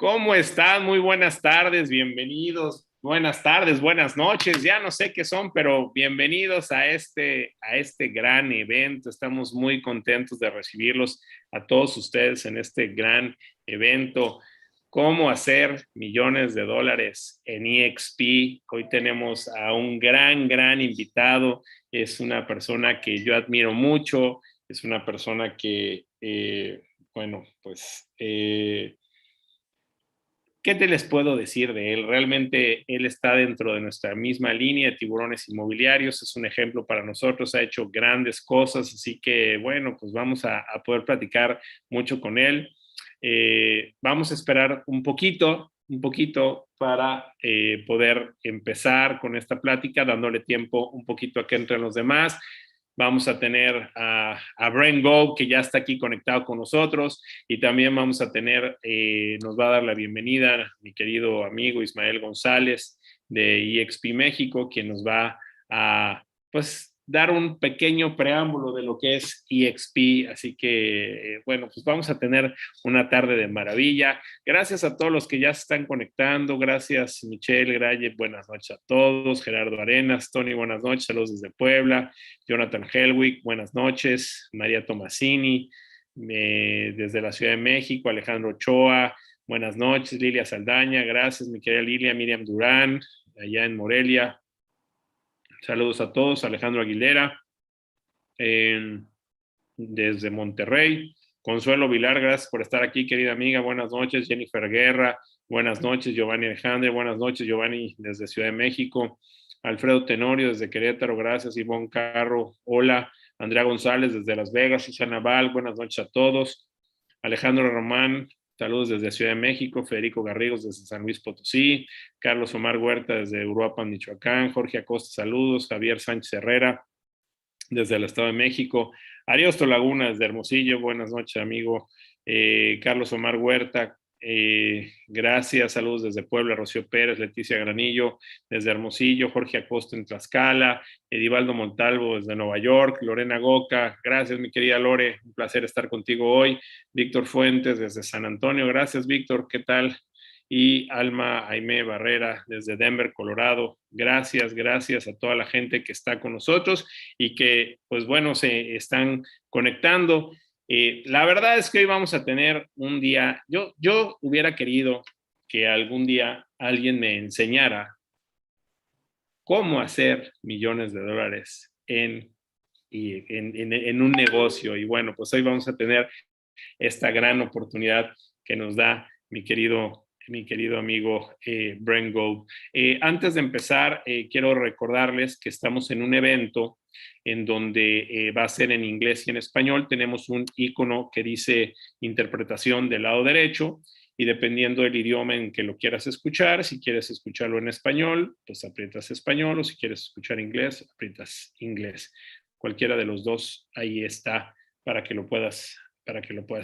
¿Cómo están? Muy buenas tardes, bienvenidos. Buenas tardes, buenas noches, ya no sé qué son, pero bienvenidos a este gran evento. Estamos muy contentos de recibirlos a todos ustedes en este gran evento. ¿Cómo hacer millones de dólares en EXP? Hoy tenemos a un gran invitado. Es una persona que yo admiro mucho, es una persona que, bueno, pues... ¿Qué te les puedo decir de él? Realmente él está dentro de nuestra misma línea de tiburones inmobiliarios, es un ejemplo para nosotros, ha hecho grandes cosas, así que bueno, pues vamos a poder platicar mucho con él. Vamos a esperar un poquito para poder empezar con esta plática, dándole tiempo un poquito a que entren los demás. Vamos a tener a Brent Go, que ya está aquí conectado con nosotros, y también vamos a tener, nos va a dar la bienvenida mi querido amigo Ismael González de EXP México, quien nos va a, pues, dar un pequeño preámbulo de lo que es EXP. Así que, bueno, pues vamos a tener una tarde de maravilla. Gracias a todos los que ya se están conectando. Gracias, Michelle Graye, buenas noches a todos. Gerardo Arenas, Tony, buenas noches, saludos desde Puebla. Jonathan Helwig, buenas noches. María Tomasini, desde la Ciudad de México. Alejandro Ochoa, buenas noches. Lilia Saldaña, gracias, mi querida Lilia. Miriam Durán, allá en Morelia. Saludos a todos. Alejandro Aguilera, desde Monterrey. Consuelo Vilar, gracias por estar aquí, querida amiga. Buenas noches. Jennifer Guerra, buenas noches. Giovanni Alejandre, buenas noches. Giovanni, desde Ciudad de México. Alfredo Tenorio, desde Querétaro, gracias. Ivonne Carro, hola. Andrea González, desde Las Vegas. Susana Val, buenas noches a todos. Alejandro Román, saludos desde Ciudad de México. Federico Garrigos, desde San Luis Potosí. Carlos Omar Huerta, desde Uruapan, Michoacán. Jorge Acosta, saludos. Javier Sánchez Herrera, desde el Estado de México. Ariosto Laguna, desde Hermosillo, buenas noches, amigo. Carlos Omar Huerta, gracias, saludos desde Puebla. Rocío Pérez, Leticia Granillo, desde Hermosillo. Jorge Acosta en Tlaxcala. Edivaldo Montalvo, desde Nueva York. Lorena Goca, gracias, mi querida Lore, un placer estar contigo hoy. Víctor Fuentes, desde San Antonio, gracias, Víctor, ¿qué tal? Y Alma Aimé Barrera, desde Denver, Colorado. Gracias a toda la gente que está con nosotros y que, pues bueno, se están conectando. La verdad es que hoy vamos a tener un día, yo hubiera querido que algún día alguien me enseñara cómo hacer millones de dólares en un negocio. Y bueno, pues hoy vamos a tener esta gran oportunidad que nos da mi querido amigo Brent Gold. Antes de empezar, quiero recordarles que estamos en un evento en donde va a ser en inglés y en español. Tenemos un icono que dice interpretación del lado derecho, y dependiendo del idioma en que lo quieras escuchar, si quieres escucharlo en español, pues aprietas español, o si quieres escuchar inglés, aprietas inglés. Cualquiera de los dos ahí está para que lo puedas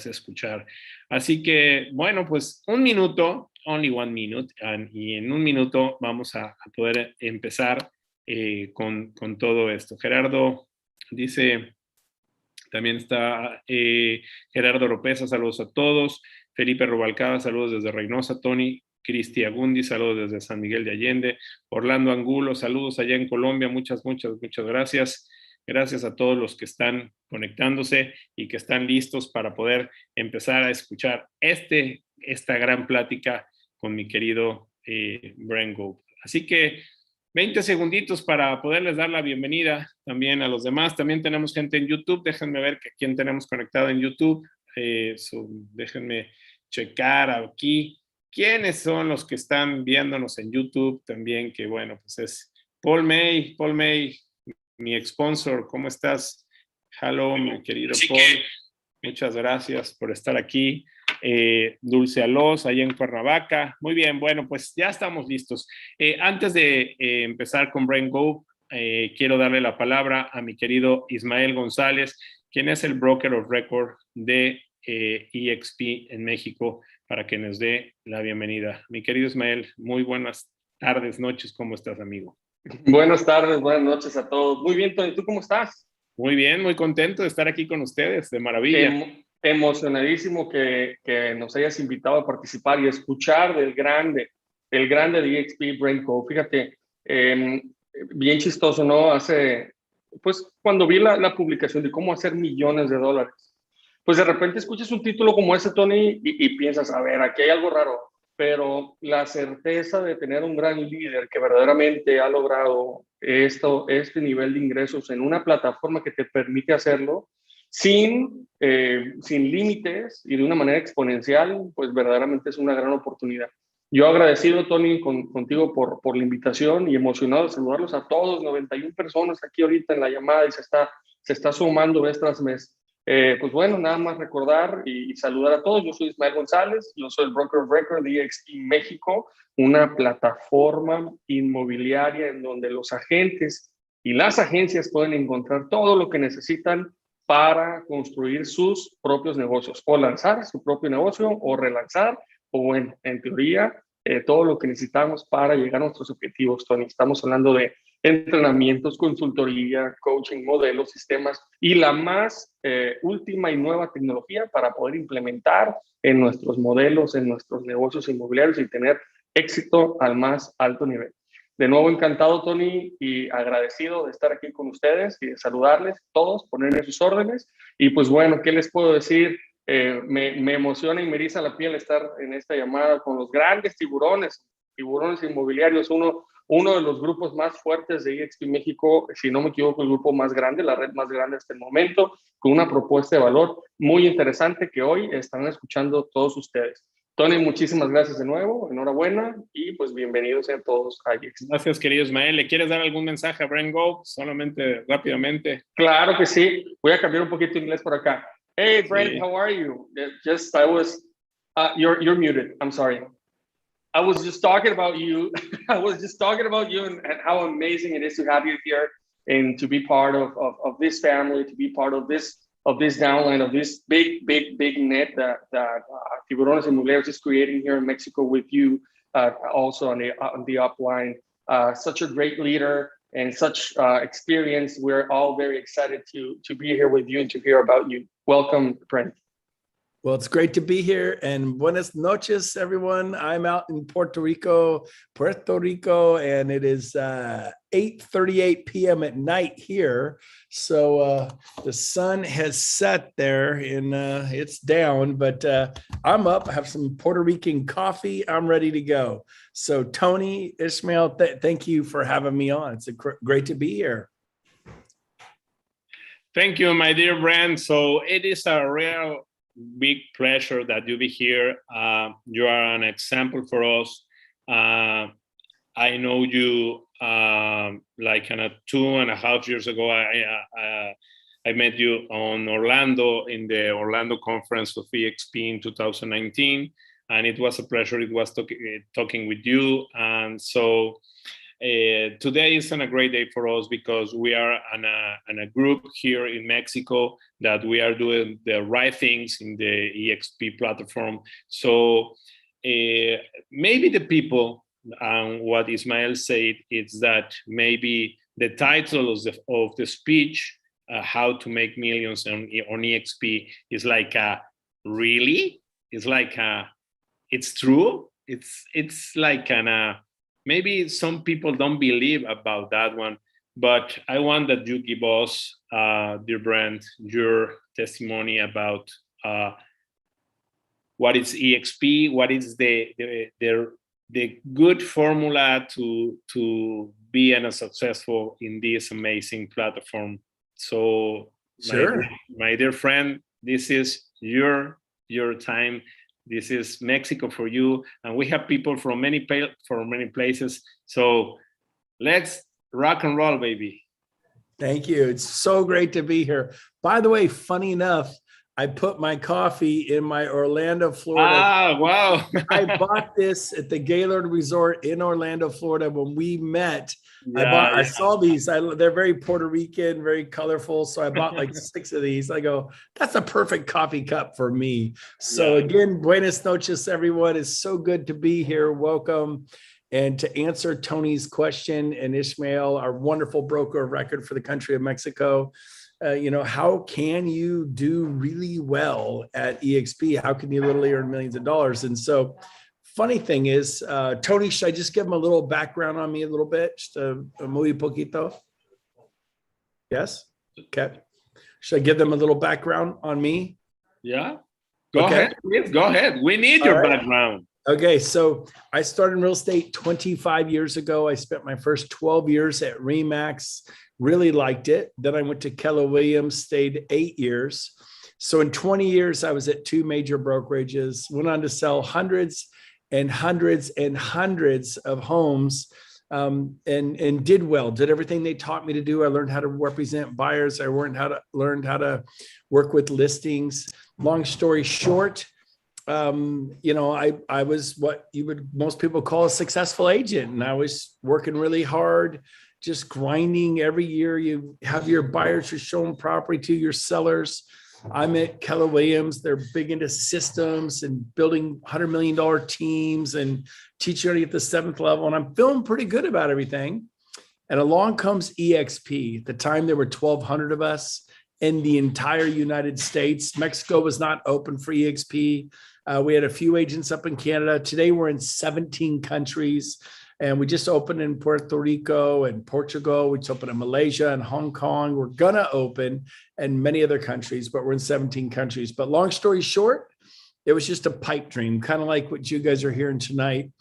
escuchar. Así que, bueno, pues un minuto, only 1 minute, y en un minuto vamos a poder empezar con todo esto. Gerardo dice, también está Gerardo López, saludos a todos. Felipe Rubalcaba, saludos desde Reynosa. Tony Cristi Agundi, saludos desde San Miguel de Allende. Orlando Angulo, saludos allá en Colombia. Muchas gracias. Gracias a todos los que están conectándose y que están listos para poder empezar a escuchar esta gran plática con mi querido Brent Gold. Así que 20 segunditos para poderles dar la bienvenida también a los demás. También tenemos gente en YouTube. Déjenme ver quién tenemos conectado en YouTube. Déjenme checar aquí quiénes son los que están viéndonos en YouTube también, que bueno, pues es Paul May, mi sponsor. ¿Cómo estás? Hello, mi querido Paul. Muchas gracias por estar aquí. Dulce Alós, allá en Cuernavaca. Muy bien, bueno, pues ya estamos listos. Antes de empezar con Brent Gold, quiero darle la palabra a mi querido Ismael González, quien es el broker of record de EXP en México, para que nos dé la bienvenida. Mi querido Ismael, muy buenas tardes, noches, ¿cómo estás, amigo? Buenas tardes, buenas noches a todos. Muy bien, Tony, ¿tú cómo estás? Muy bien, muy contento de estar aquí con ustedes, de maravilla. Emocionadísimo que nos hayas invitado a participar y escuchar el grande de EXP Brain Code. Fíjate, bien chistoso, ¿no? Pues cuando vi la publicación de cómo hacer millones de dólares, pues de repente escuchas un título como ese, Tony, y piensas, a ver, aquí hay algo raro, pero la certeza de tener un gran líder que verdaderamente ha logrado este nivel de ingresos en una plataforma que te permite hacerlo sin límites y de una manera exponencial, pues verdaderamente es una gran oportunidad. Yo agradecido, Tony, contigo por la invitación y emocionado de saludarlos a todos, 91 personas aquí ahorita en la llamada y se está sumando mes tras mes. Pues bueno, nada más recordar y saludar a todos. Yo soy Ismael González, yo soy el Broker of Record de EXP México, una plataforma inmobiliaria en donde los agentes y las agencias pueden encontrar todo lo que necesitan para construir sus propios negocios, o lanzar su propio negocio, o relanzar, o bueno, en teoría, todo lo que necesitamos para llegar a nuestros objetivos, Tony. Estamos hablando de entrenamientos, consultoría, coaching, modelos, sistemas y la más última y nueva tecnología para poder implementar en nuestros modelos, en nuestros negocios inmobiliarios y tener éxito al más alto nivel. De nuevo, encantado, Tony, y agradecido de estar aquí con ustedes y de saludarles todos, ponerme sus órdenes. Y pues bueno, ¿qué les puedo decir? Me emociona y me eriza la piel estar en esta llamada con los grandes tiburones inmobiliarios, uno de los grupos más fuertes de EXP México, si no me equivoco, el grupo más grande, la red más grande hasta el momento, con una propuesta de valor muy interesante que hoy están escuchando todos ustedes. Tony, muchísimas gracias de nuevo, enhorabuena y pues bienvenidos a todos a EXP. Gracias, querido Ismael. ¿Le quieres dar algún mensaje a Brent Gold? Solamente, rápidamente. Claro que sí. Voy a cambiar un poquito de inglés por acá. Hey, Brent, how are you? You're muted. I'm sorry. I was just talking about you. I was just talking about you and how amazing it is to have you here and to be part of this family, to be part of this downline, of this big net that Tiburones Inmobiliarios is creating here in Mexico with you, also on the upline. Such a great leader and such experience. We're all very excited to be here with you and to hear about you. Welcome, Brent. Well, it's great to be here, and buenas noches, everyone. I'm out in Puerto Rico, and it is 8:38 p.m. at night here. So the sun has set there, and it's down, but I'm up. I have some Puerto Rican coffee. I'm ready to go. So Tony, Ishmael, thank you for having me on. It's great to be here. Thank you, my dear Brent. So it is a real big pleasure that you be here. You are an example for us. I know you like 2.5 years ago. I met you on Orlando in the Orlando conference of EXP in 2019, and it was a pleasure. It was talking with you, and so today is a great day for us because we are in a group here in Mexico that we are doing the right things in the EXP platform. So maybe the people, what Ismael said, is that maybe the title of the speech, how to make millions on EXP, is like really? It's like it's true? It's like maybe some people don't believe about that one, but I want that you give us, dear Brent, your testimony about what is EXP, what is the good formula to be a successful in this amazing platform. So, sure, my dear friend, this is your time. This is Mexico for you, and we have people from many places. So let's rock and roll, baby. Thank you. It's so great to be here. By the way, funny enough, I put my coffee in my Orlando, Florida. Ah, wow. I bought this at the Gaylord Resort in Orlando, Florida when we met. I saw these. They're very Puerto Rican, very colorful. So I bought like 6 of these. I go, that's a perfect coffee cup for me. So again, buenas noches, everyone. It's so good to be here. Welcome. And to answer Tony's question, and Ishmael, our wonderful broker of record for the country of Mexico, how can you do really well at EXP? How can you literally earn millions of dollars? And so funny thing is, Tony, should I just give him a little background on me a little bit? Just a muy poquito? Yes? Okay. Should I give them a little background on me? Yeah. Go ahead, please. Go ahead. We need your background. Okay, so I started in real estate 25 years ago. I spent my first 12 years at Remax, really liked it. Then I went to Keller Williams, stayed 8 years. So in 20 years, I was at 2 major brokerages, went on to sell hundreds and hundreds and hundreds of homes, and did well, did everything they taught me to do. I learned how to represent buyers. I learned how to work with listings. Long story short, I was what most people call a successful agent. And I was working really hard, just grinding every year. You have your buyers, you're showing property to your sellers. I'm at Keller Williams. They're big into systems and building $100 million teams and teaching already at the 7th level. And I'm feeling pretty good about everything. And along comes EXP. At the time, there were 1,200 of us in the entire United States. Mexico was not open for EXP. We had a few agents up in Canada. Today, we're in 17 countries. And we just opened in Puerto Rico and Portugal. We just opened in Malaysia and Hong Kong. We're going to open in many other countries, but we're in 17 countries. But long story short, it was just a pipe dream, kind of like what you guys are hearing tonight.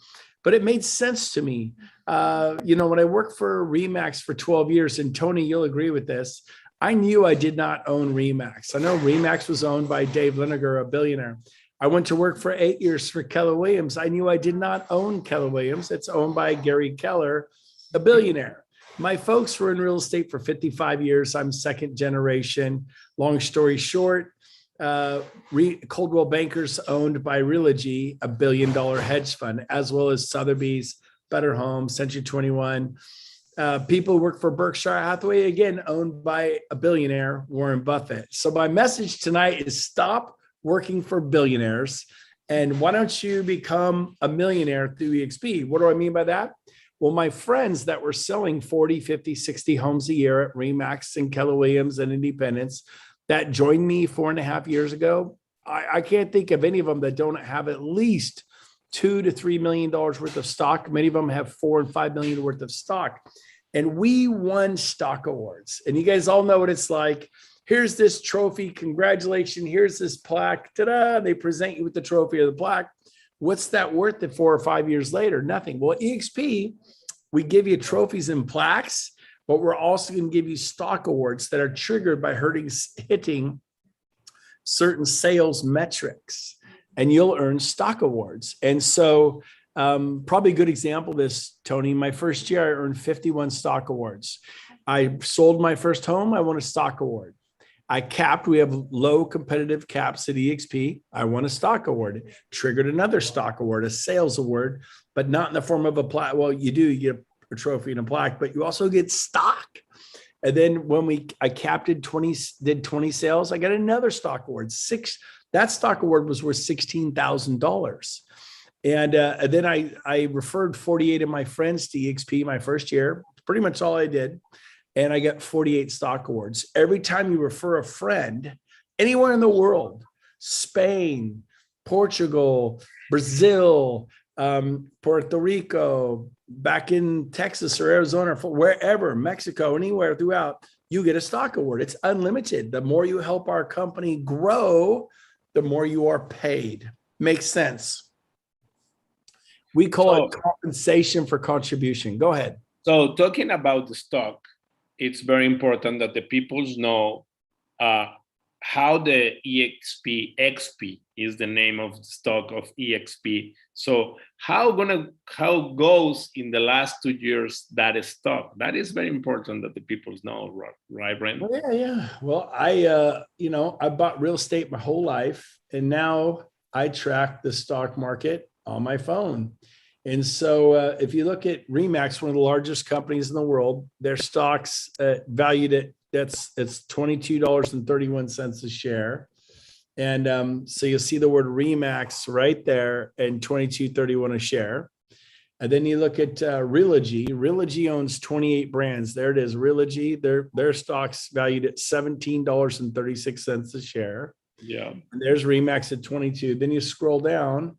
But it made sense to me. When I worked for Remax for 12 years, and Tony, you'll agree with this, I knew I did not own Remax. I know Remax was owned by Dave Liniger, a billionaire. I went to work for 8 years for Keller Williams. I knew I did not own Keller Williams. It's owned by Gary Keller, a billionaire. My folks were in real estate for 55 years. I'm second generation. Long story short, Coldwell Bankers owned by Realogy, a $1 billion hedge fund, as well as Sotheby's, Better Homes, Century 21. People work for Berkshire Hathaway, again, owned by a billionaire, Warren Buffett. So my message tonight is stop working for billionaires. And why don't you become a millionaire through EXP? What do I mean by that? Well, my friends that were selling 40, 50, 60 homes a year at Remax and Keller Williams and Independence that joined me 4.5 years ago, I can't think of any of them that don't have at least $2 to $3 million worth of stock. Many of them have $4 and $5 million worth of stock. And we won stock awards. And you guys all know what it's like. Here's this trophy. Congratulations. Here's this plaque. Ta-da. They present you with the trophy or the plaque. What's that worth at 4 or 5 years later? Nothing. Well, EXP, we give you trophies and plaques, but we're also going to give you stock awards that are triggered by hitting certain sales metrics, and you'll earn stock awards. And so probably a good example of this, Tony, my first year, I earned 51 stock awards. I sold my first home. I won a stock award. I capped. We have low competitive caps at EXP. I won a stock award, triggered another stock award, a sales award, but not in the form of a plaque. Well, you get a trophy and a plaque, but you also get stock. And then when I capped it 20, did 20 sales, I got another stock award. That stock award was worth $16,000. And then I referred 48 of my friends to EXP my first year, pretty much all I did. And I got 48 stock awards. Every time you refer a friend anywhere in the world, Spain, Portugal, Brazil, Puerto Rico, back in Texas or Arizona, wherever, Mexico, anywhere throughout, you get a stock award. It's unlimited. The more you help our company grow, the more you are paid. Makes sense. We call it compensation for contribution. Go ahead. So talking about the stock, it's very important that the people know how the XP is the name of the stock of EXP. So how goes in the last 2 years that stock? That is very important that the people know, right, Brent? Yeah. Well, I bought real estate my whole life, and now I track the stock market on my phone. And so if you look at Remax, one of the largest companies in the world, their stocks valued at it's $22.31 a share. And so you'll see the word Remax right there and $22.31 a share. And then you look at Realogy. Realogy owns 28 brands. There it is, Realogy. Their stock's valued at $17.36 a share. Yeah. And there's Remax at 22. Then you scroll down,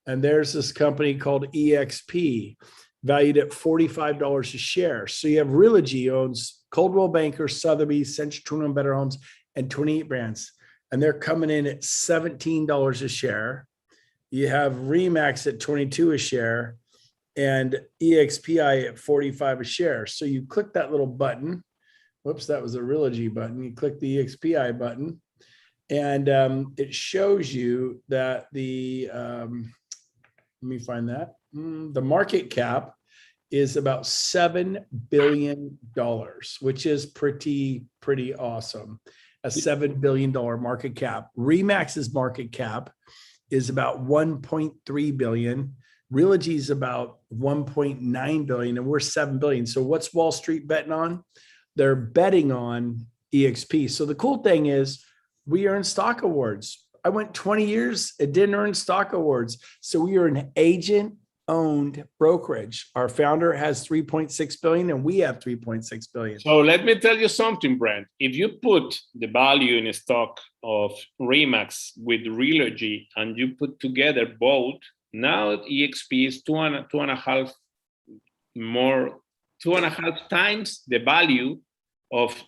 and there's this company called EXP, valued at $45 a share. So you have Realogy owns Coldwell Banker, Sotheby's, Century 21 Better Homes, and 28 brands. And they're coming in at $17 a share. You have Remax at 22 a share and EXPI at 45 a share. So you click that little button. Whoops, that was a Realogy button. You click the EXPI button, and it shows you that let me find that. The market cap is about $7 billion, which is pretty awesome. A $7 billion market cap. Remax's market cap is about 1.3 billion. Realogy is about 1.9 billion, and we're 7 billion. So what's Wall Street betting on? They're betting on EXP. So the cool thing is we earn stock awards. I went 20 years, it didn't earn stock awards. So we are an agent-owned brokerage. Our founder has 3.6 billion, and we have 3.6 billion. So let me tell you something, Brent. If you put the value in a stock of Remax with Realogy and you put together both, now EXP is two and a half times the value of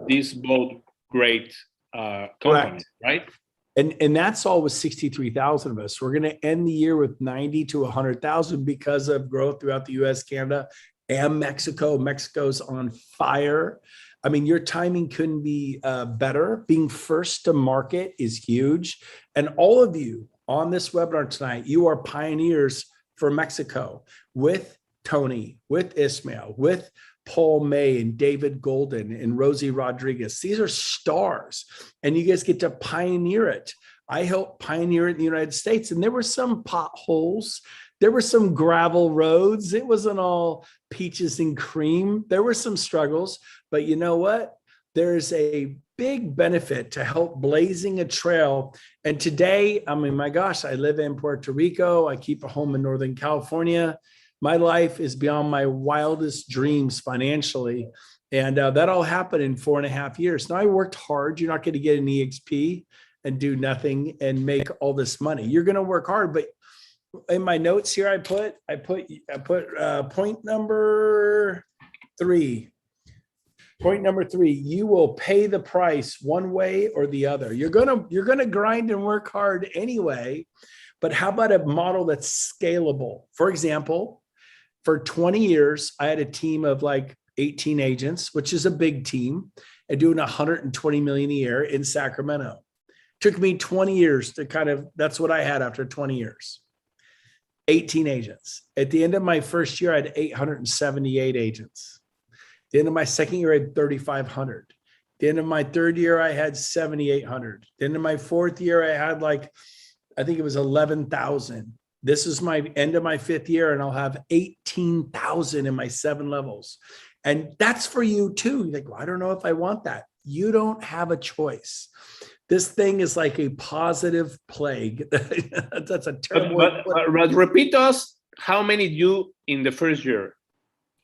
these both great companies, right? And that's all with 63,000 of us. We're going to end the year with 90 to 100,000 because of growth throughout the US, Canada, and Mexico. Mexico's on fire. I mean, your timing couldn't be better. Being first to market is huge. And all of you on this webinar tonight, you are pioneers for Mexico with Tony, with Ismail, with Paul May and David Golden and Rosie Rodriguez. These are stars, and you guys get to pioneer it. I helped pioneer it in the United States, and there were some potholes. There were some gravel roads. It wasn't all peaches and cream. There were some struggles, but you know what? There's a big benefit to help blazing a trail. And today, I mean, my gosh, I live in Puerto Rico. I keep a home in Northern California. My life is beyond my wildest dreams financially. And that all happened in 4.5 years. Now I worked hard. You're not going to get an EXP and do nothing and make all this money. You're going to work hard. But in my notes here, I put point number 3. Point number 3, you will pay the price one way or the other. You're gonna grind and work hard anyway, but how about a model that's scalable? For example, for 20 years, I had a team of like 18 agents, which is a big team, and doing 120 million a year in Sacramento. Took me 20 years to that's what I had after 20 years. 18 agents. At the end of my first year, I had 878 agents. The end of my second year, I had 3,500. The end of my third year, I had 7,800. The end of my fourth year, I had I think it was 11,000. This is my end of my fifth year, and I'll have 18,000 in my 7 levels. And that's for you too. You're like, well, I don't know if I want that. You don't have a choice. This thing is like a positive plague. That's a terrible. But repeat us, how many you in the first year?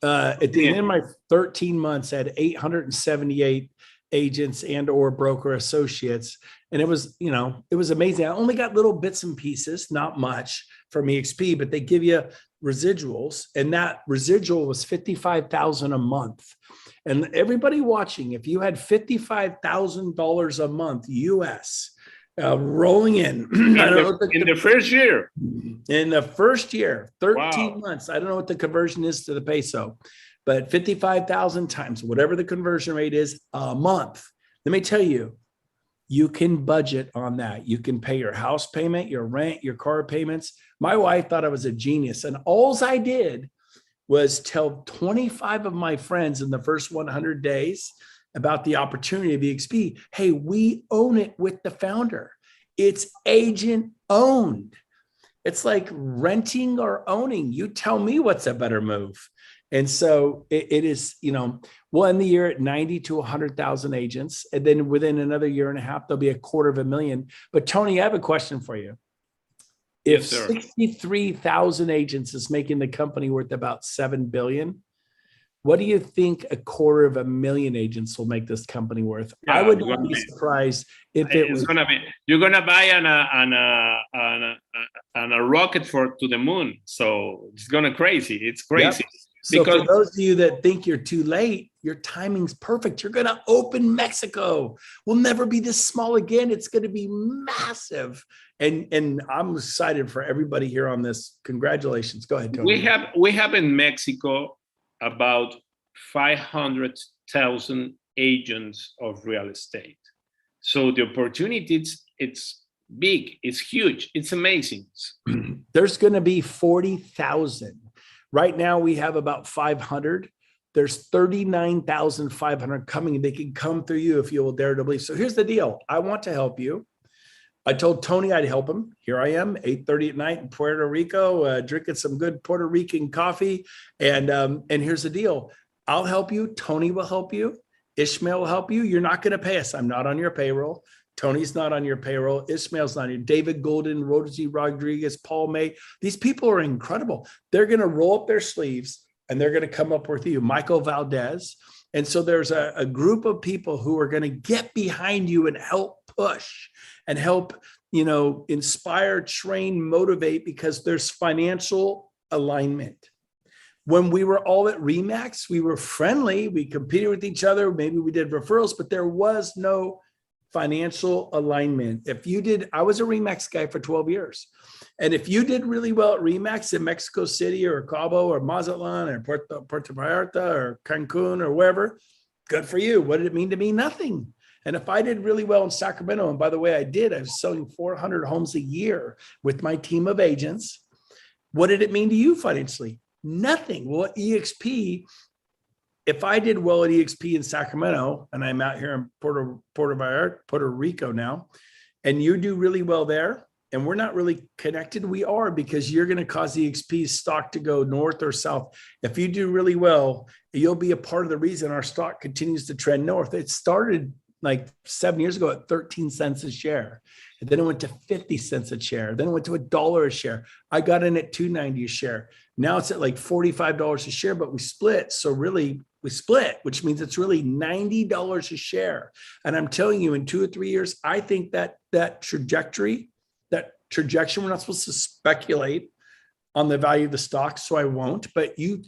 At the end of my 13 months, I had 878 agents and or broker associates. And it was amazing. I only got little bits and pieces, not much from EXP, but they give you residuals. And that residual was $55,000 a month. And everybody watching, if you had $55,000 a month, US, rolling in. In the first year. In the first year, 13 Wow. months. I don't know what the conversion is to the peso, but 55,000 times whatever the conversion rate is a month. Let me tell you, you can budget on that. You can pay your house payment, your rent, your car payments. My wife thought I was a genius. And all I did was tell 25 of my friends in the first 100 days about the opportunity of EXP. Hey, we own it with the founder. It's agent owned. It's like renting or owning. You tell me what's a better move. And so it is, we'll end the year at 90 to 100,000 agents. And then within another year and a half, there'll be 250,000. But Tony, I have a question for you. If Yes, sir. 63,000 agents is making the company worth about 7 billion, what do you think 250,000 agents will make this company worth? Yeah, I would it's not gonna be be, surprised if it it's was. gonna be, you're gonna buy on a rocket to the moon. So it's gonna crazy. It's Yep. crazy. So Because for those of you that think you're too late, your timing's perfect. You're going to open Mexico. We'll never be this small again. It's going to be massive. And I'm excited for everybody here on this. Congratulations. Go ahead, Tony. we have in Mexico about 500,000 agents of real estate. So the opportunity, it's big, it's huge, it's amazing. There's going to be 40,000. Right now we have about 500. There's 39,500 coming. They can come through you if you will dare to believe. So here's the deal. I want to help you. I told Tony I'd help him. Here I am, 8:30 at night in Puerto Rico, drinking some good Puerto Rican coffee. And here's the deal. I'll help you. Tony will help you. Ishmael will help you. You're not going to pay us. I'm not on your payroll. Tony's not on your payroll. Ishmael's not here. David Golden, Rosie Rodriguez, Paul May. These people are incredible. They're going to roll up their sleeves and they're going to come up with you. Michael Valdez. And so there's a group of people who are going to get behind you and help push and help, inspire, train, motivate, because there's financial alignment. When we were all at Remax, we were friendly. We competed with each other. Maybe we did referrals, but there was no financial alignment. I was a Remax guy for 12 years. And if you did really well at Remax in Mexico City or Cabo or Mazatlan or Puerto Vallarta or Cancun or wherever, good for you. What did it mean to me? Nothing. And if I did really well in Sacramento, and by the way, I was selling 400 homes a year with my team of agents. What did it mean to you financially? Nothing. Well, at EXP, if I did well at EXP in Sacramento, and I'm out here in Puerto Vallarta, Puerto Rico now, and you do really well there, and we're not really connected, we are, because you're going to cause EXP's stock to go north or south. If you do really well, you'll be a part of the reason our stock continues to trend north. It started like 7 years ago at 13 cents a share. And then it went to 50 cents a share. Then it went to $1 a share. I got in at $2.90 a share. Now it's at like $45 a share, but we split. So really we split, which means it's really $90 a share. And I'm telling you, in 2 or 3 years, I think that trajectory, we're not supposed to speculate on the value of the stock, so I won't, but you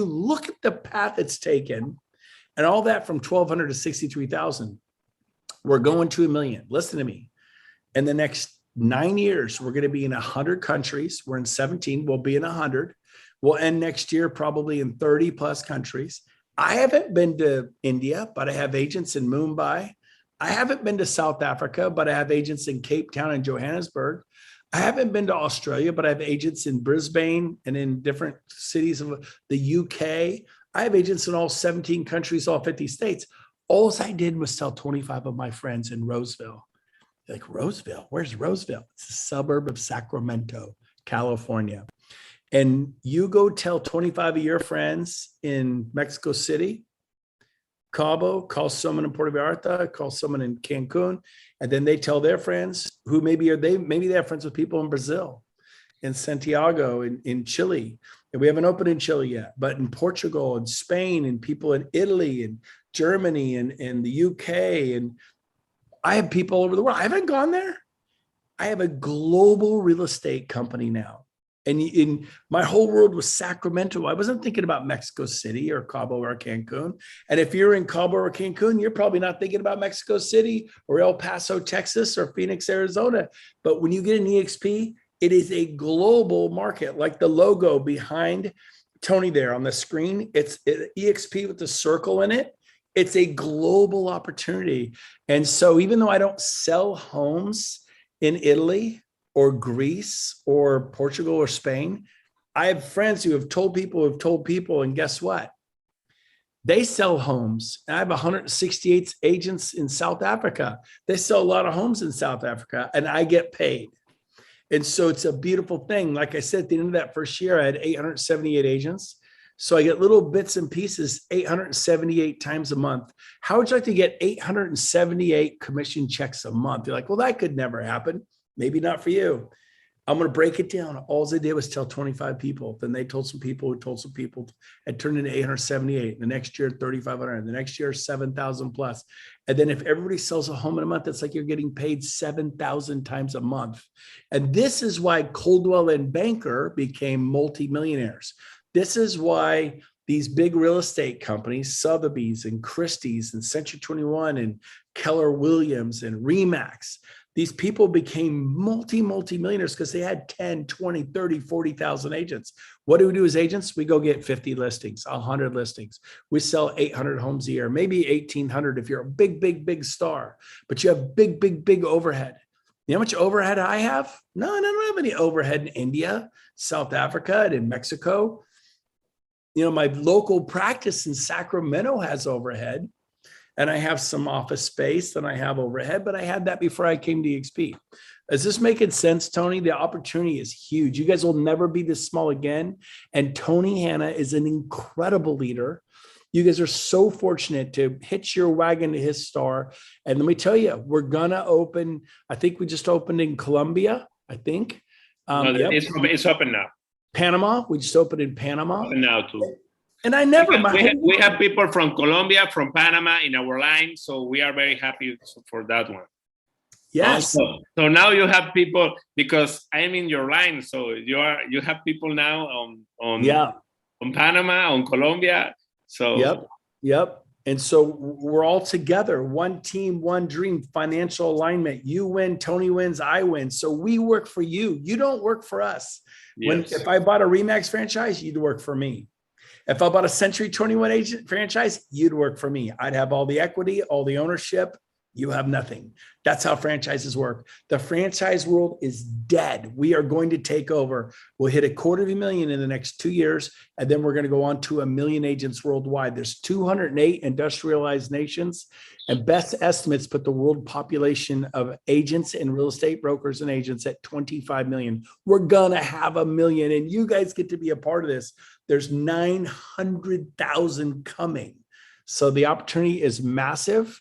look at the path it's taken and all that from 1,200 to 63,000. We're going to 1 million. Listen to me. In the next 9 years, we're going to be in 100 countries. We're in 17. We'll be in 100. We'll end next year probably in 30 plus countries. I haven't been to India, but I have agents in Mumbai. I haven't been to South Africa, but I have agents in Cape Town and Johannesburg. I haven't been to Australia, but I have agents in Brisbane and in different cities of the UK. I have agents in all 17 countries, all 50 states. All I did was tell 25 of my friends in Roseville. They're like, Roseville? Where's Roseville? It's a suburb of Sacramento, California. And you go tell 25 of your friends in Mexico City, Cabo, call someone in Puerto Vallarta, call someone in Cancun, and then they tell their friends who maybe they have friends with people in Brazil, in Santiago, in Chile. And we haven't opened in Chile yet, but in Portugal and Spain and people in Italy and Germany and the UK. And I have people all over the world. I haven't gone there. I have a global real estate company now. And in my whole world was Sacramento. I wasn't thinking about Mexico City or Cabo or Cancun. And if you're in Cabo or Cancun, you're probably not thinking about Mexico City or El Paso, Texas or Phoenix, Arizona. But when you get an EXP, it is a global market, like the logo behind Tony there on the screen. It's EXP with the circle in it. It's a global opportunity. And so even though I don't sell homes in Italy or Greece or Portugal or Spain, I have friends who have told people, and guess what? They sell homes. I have 168 agents in South Africa. They sell a lot of homes in South Africa, and I get paid. And so it's a beautiful thing. Like I said, at the end of that first year, I had 878 agents. So I get little bits and pieces 878 times a month. How would you like to get 878 commission checks a month? You're like, well, that could never happen. Maybe not for you. I'm going to break it down. All they did was tell 25 people. Then they told some people who told some people. It turned into 878. The next year, 3,500. The next year, 7,000 plus. And then if everybody sells a home in a month, it's like you're getting paid 7,000 times a month. And this is why Coldwell and Banker became multimillionaires. This is why these big real estate companies, Sotheby's and Christie's and Century 21 and Keller Williams and Remax, these people became multi-millionaires because they had 10, 20, 30, 40,000 agents. What do we do as agents? We go get 50 listings, 100 listings. We sell 800 homes a year, maybe 1,800 if you're a big star, but you have big overhead. You know how much overhead I have? No, I don't have any overhead in India, South Africa, and in Mexico. You know, my local practice in Sacramento has overhead. And I have some office space and I have overhead, but I had that before I came to EXP. Is this making sense, Tony? The opportunity is huge. You guys will never be this small again. And Tony Hanna is an incredible leader. You guys are so fortunate to hitch your wagon to his star. And let me tell you, we're going to open, I think we just opened in Colombia, I think. No, Yep. It's open now. Panama, we just opened in Panama. Open now too. And I never, we have people from Colombia, from Panama in our line, so we are very happy for that one. Yes. So now you have people, because I am in your line, so you have people now on Panama, on Colombia. So yep. And so we're all together, one team, one dream, financial alignment. You win, Tony wins, I win. So we work for you. You don't work for us. Yes. If I bought a Remax franchise, you'd work for me. If I bought a Century 21 agent franchise, you'd work for me. I'd have all the equity, all the ownership. You have nothing. That's how franchises work. The franchise world is dead. We are going to take over. We'll hit 250,000 in the next 2 years, and then we're going to go on to 1 million agents worldwide. There's 208 industrialized nations, and best estimates put the world population of agents and real estate brokers and agents at 25 million. We're going to have 1 million, and you guys get to be a part of this. There's 900,000 coming. So the opportunity is massive.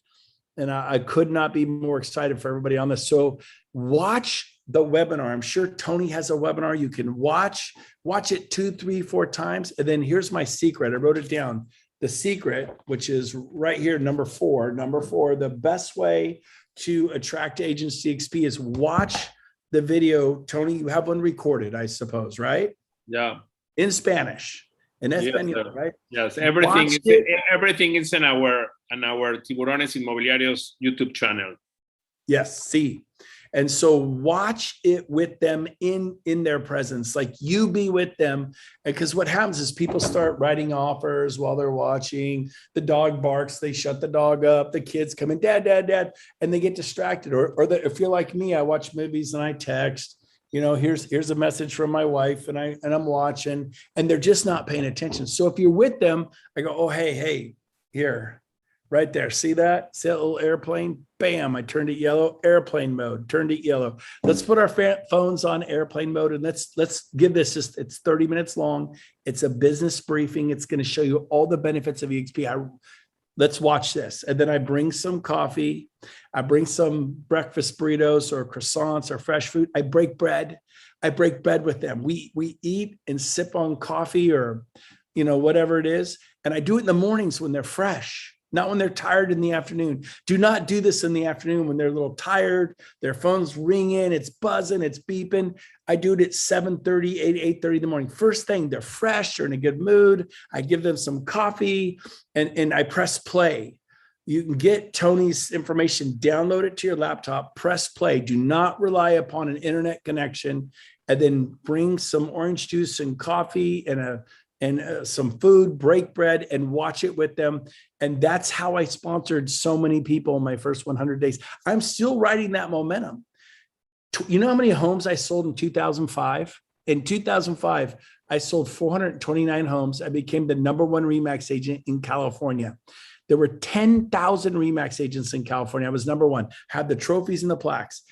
And I could not be more excited for everybody on this. So watch the webinar. I'm sure Tony has a webinar. You can watch it 2, 3, 4 times. And then here's my secret. I wrote it down. The secret, which is right here, number 4, the best way to attract agents to EXP is watch the video. Tony, you have one recorded, I suppose, right? Yeah. In Spanish. In Espanol, yes, right? Yes, everything is in our Tiburones Inmobiliarios YouTube channel. Yes, see. And so watch it with them in their presence, like you be with them. Because what happens is people start writing offers while they're watching. The dog barks, they shut the dog up. The kids come in, dad, and they get distracted. Or if you're like me, I watch movies and I text. You know, here's a message from my wife, and I'm watching, and they're just not paying attention. So if you're with them, I go, oh, hey, here, right there. See that? See that little airplane? Bam, I turned it yellow, airplane mode, turned it yellow. Let's put our phones on airplane mode, and let's give this it's 30 minutes long. It's a business briefing. It's going to show you all the benefits of EXP. Let's watch this. And then I bring some coffee. I bring some breakfast burritos or croissants or fresh food. I break bread. With them. We eat and sip on coffee or, you know, whatever it is. And I do it in the mornings when they're fresh, not when they're tired in the afternoon. Do not do this in the afternoon when they're a little tired. Their phone's ringing, it's buzzing, it's beeping. I do it at 7:30, 8:30 in the morning. First thing, they're fresh, they're in a good mood. I give them some coffee and I press play. You can get Tony's information, download it to your laptop, press play. Do not rely upon an internet connection, and then bring some orange juice and coffee and some food, break bread, and watch it with them. And that's how I sponsored so many people in my first 100 days. I'm still riding that momentum. You know how many homes I sold in 2005? In 2005, I sold 429 homes. I became the #1 Remax agent in California. There were 10,000 Remax agents in California. I was #1, had the trophies and the plaques.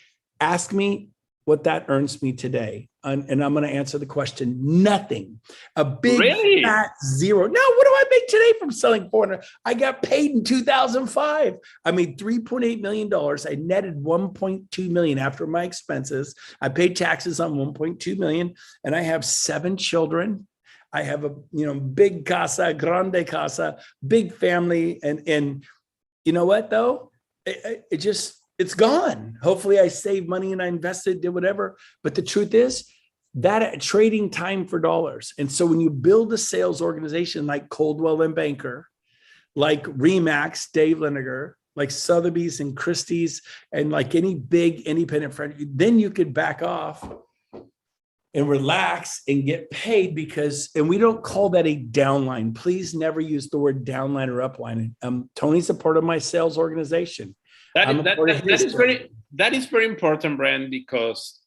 Ask me what that earns me today. and I'm going to answer the question, nothing. A big Really? fat zero. Now, what do I make today from selling 400? I got paid in 2005. I made $3.8 million. I netted 1.2 million after my expenses. I paid taxes on 1.2 million, and I have 7 children. I have a big casa, grande casa, big family, and you know what though? It's gone. Hopefully I saved money and I invested, did whatever. But the truth is that trading time for dollars. And so when you build a sales organization like Coldwell and Banker, like Remax, Dave Liniger, like Sotheby's and Christie's, and like any big independent friend, then you could back off and relax and get paid and we don't call that a downline. Please never use the word downline or upline. Tony's a part of my sales organization. That is very important, Brent, because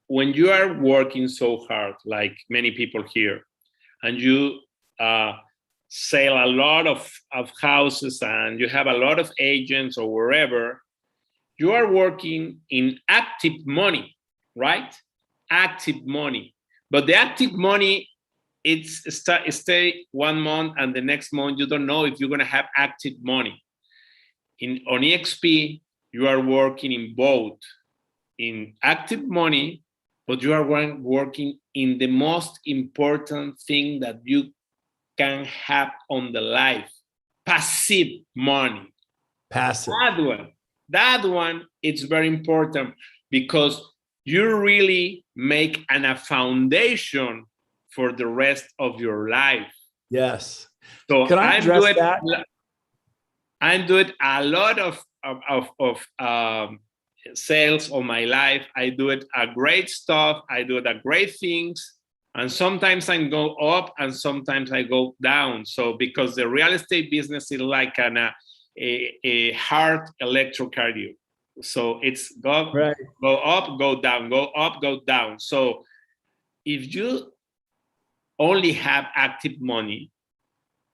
when you are working so hard, like many people here, and you sell a lot of houses and you have a lot of agents or wherever, you are working in active money, right? Active money. But the active money, it's stay 1 month and the next month you don't know if you're going to have active money. On EXP, you are working in both, in active money, but you are working in the most important thing that you can have on the life, passive money. Passive. That one, it's very important because you really make a foundation for the rest of your life. Yes. So can I address that? I'm doing a lot of sales of my life. I do it a great stuff. I do it a great things. And sometimes I go up and sometimes I go down. So because the real estate business is like a hard electrocardio. So it's go up, go down, go up, go down. So if you only have active money,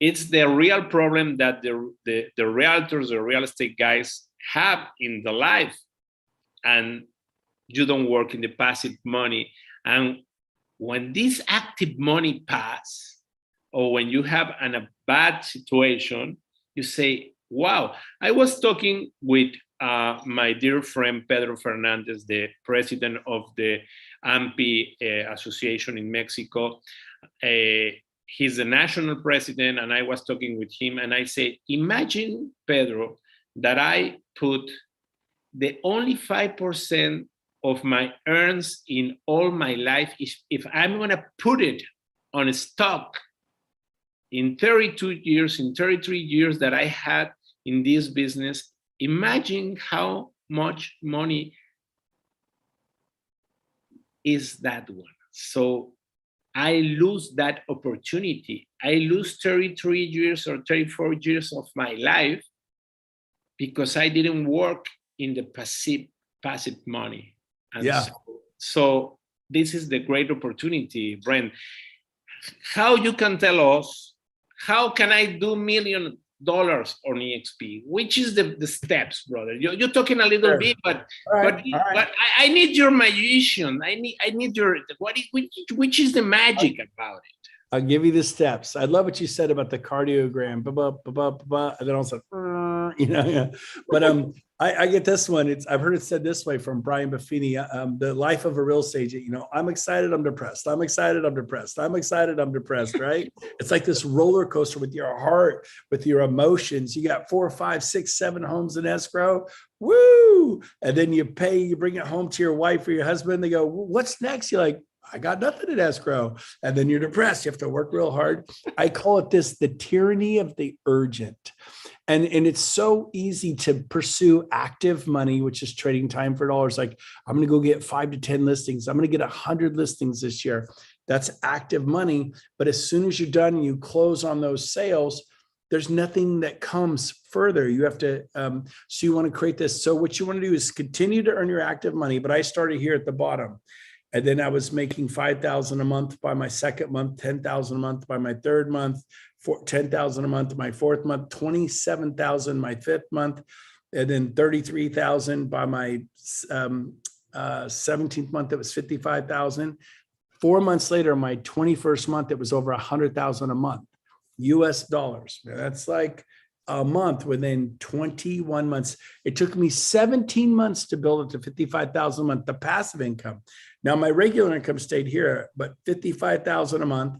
it's the real problem that the realtors, the real estate guys have in the life. And you don't work in the passive money. And when this active money pass, or when you have a bad situation, you say, wow. I was talking with my dear friend, Pedro Fernandez, the president of the AMPI Association in Mexico. He's the national president, and I was talking with him, and I said, imagine, Pedro, that I put the only 5% of my earns in all my life, if I'm going to put it on a stock in 32 years, in 33 years that I had in this business, imagine how much money is that one. So I lose that opportunity. I lose 33 years or 34 years of my life because I didn't work in the passive money. And so this is the great opportunity, Brent. How you can tell us, how can I do $1 million on EXP? Which is the steps, brother? You're talking a little bit, but I need your magician. I need your which is the magic about it? I'll give you the steps. I love what you said about the cardiogram. And then also, But I get this one. I've heard it said this way from Brian Buffini. The life of a real estate agent. I'm excited, I'm depressed. I'm excited, I'm depressed. I'm excited, I'm depressed. Right? It's like this roller coaster with your heart, with your emotions. You got 4, 5, 6, 7 homes in escrow. Woo! And then you bring it home to your wife or your husband. They go, what's next? You're like, I got nothing in escrow. And then you're depressed. You have to work real hard. I call it the tyranny of the urgent. And it's so easy to pursue active money, which is trading time for dollars. Like, I'm going to go get 5 to 10 listings. I'm going to get 100 listings this year. That's active money. But as soon as you're done, you close on those sales, there's nothing that comes further. You have to, so you want to create this. So what you want to do is continue to earn your active money. But I started here at the bottom. And then I was making $5,000 a month by my second month, $10,000 a month by my third month, $10,000 a month my fourth month, $27,000 my fifth month, and then $33,000 by my 17th month, it was 55,000. 4 months later, my 21st month, it was over 100,000 a month, US dollars. That's like a month within 21 months. It took me 17 months to build it to 55,000 a month, the passive income. Now my regular income stayed here, but 55,000 a month.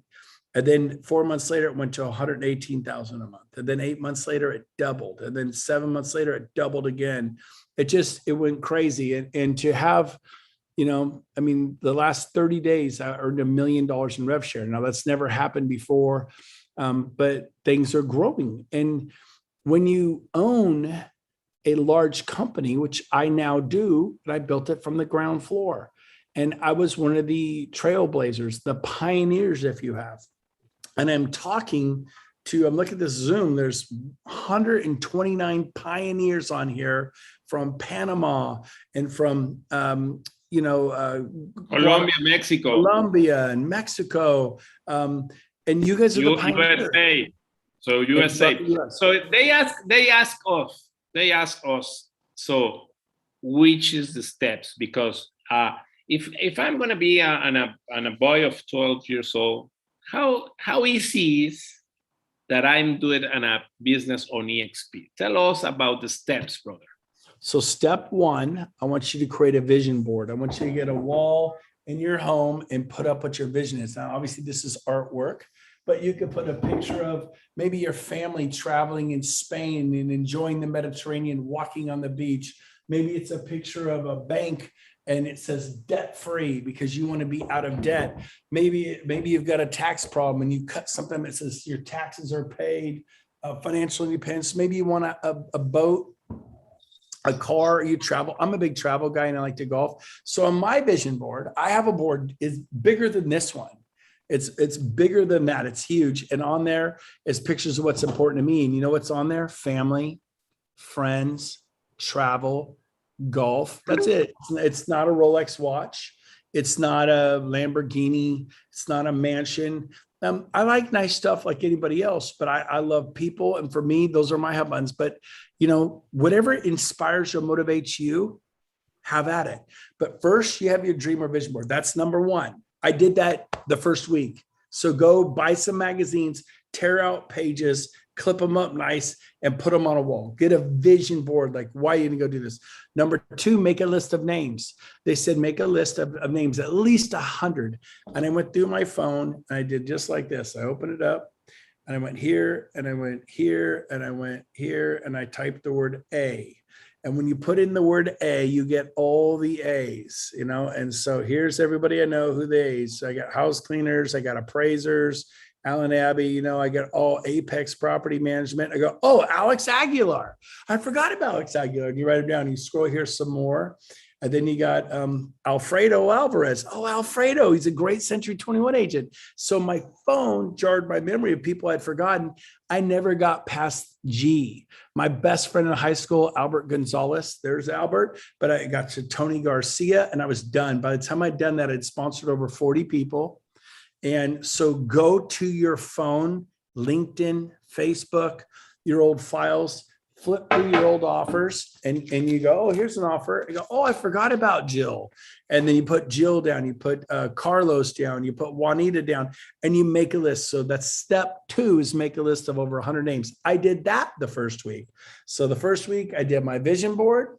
And then 4 months later, it went to 118,000 a month. And then 8 months later, it doubled. And then 7 months later, it doubled again. It went crazy. And to have, I mean, the last 30 days, I earned $1 million in rev share. Now that's never happened before, but things are growing. And when you own a large company, which I now do, and I built it from the ground floor. And I was one of the trailblazers, the pioneers, if you have. And I'm looking at this Zoom, there's 129 pioneers on here from Panama and from, Colombia, Mexico. Colombia and Mexico. And you guys are the pioneers. USA. So USA. So they ask us, so which is the steps? Because if I'm going to be a boy of 12 years old, how easy is that I'm doing a business on EXP? Tell us about the steps, brother. So step one, I want you to create a vision board. I want you to get a wall in your home and put up what your vision is. Now, obviously this is artwork, but you could put a picture of maybe your family traveling in Spain and enjoying the Mediterranean, walking on the beach. Maybe it's a picture of a bank and it says debt free because you want to be out of debt. Maybe you've got a tax problem and you cut something that says your taxes are paid, financial independence. Maybe you want a boat, a car, you travel. I'm a big travel guy and I like to golf. So on my vision board, I have a board is bigger than this one. It's bigger than that. It's huge. And on there is pictures of what's important to me. And you know what's on there? Family, friends, travel, golf. That's it. It's not a Rolex watch. It's not a Lamborghini. It's not a mansion. I like nice stuff like anybody else, but I love people. And for me, those are my hub buttons. But, whatever inspires or motivates you, have at it. But first, you have your dream or vision board. That's number one. I did that the first week. So go buy some magazines, tear out pages, clip them up nice, and put them on a wall. Get a vision board, like why are you gonna go do this? Number two, make a list of names. They said make a list of names, at least 100. And I went through my phone and I did just like this. I opened it up and I went here and I went here and I went here and I typed the word A. And when you put in the word A, you get all the A's, and so here's everybody I know who the A's. So I got house cleaners, I got appraisers, Alan Abbey, I got all Apex property management. I go, oh, Alex Aguilar. I forgot about Alex Aguilar. And you write it down, you scroll here some more. And then you got Alfredo Alvarez. Oh, Alfredo, he's a great Century 21 agent. So my phone jarred my memory of people I'd forgotten. I never got past G. My best friend in high school, Albert Gonzalez. There's Albert. But I got to Tony Garcia and I was done. By the time I'd done that, I'd sponsored over 40 people. And so go to your phone, LinkedIn, Facebook, your old files, flip through your old offers and you go, oh, here's an offer. You go, oh, I forgot about Jill. And then you put Jill down, you put Carlos down, you put Juanita down, and you make a list. So that's step two, is make a list of over 100 names. I did that the first week. So the first week I did my vision board.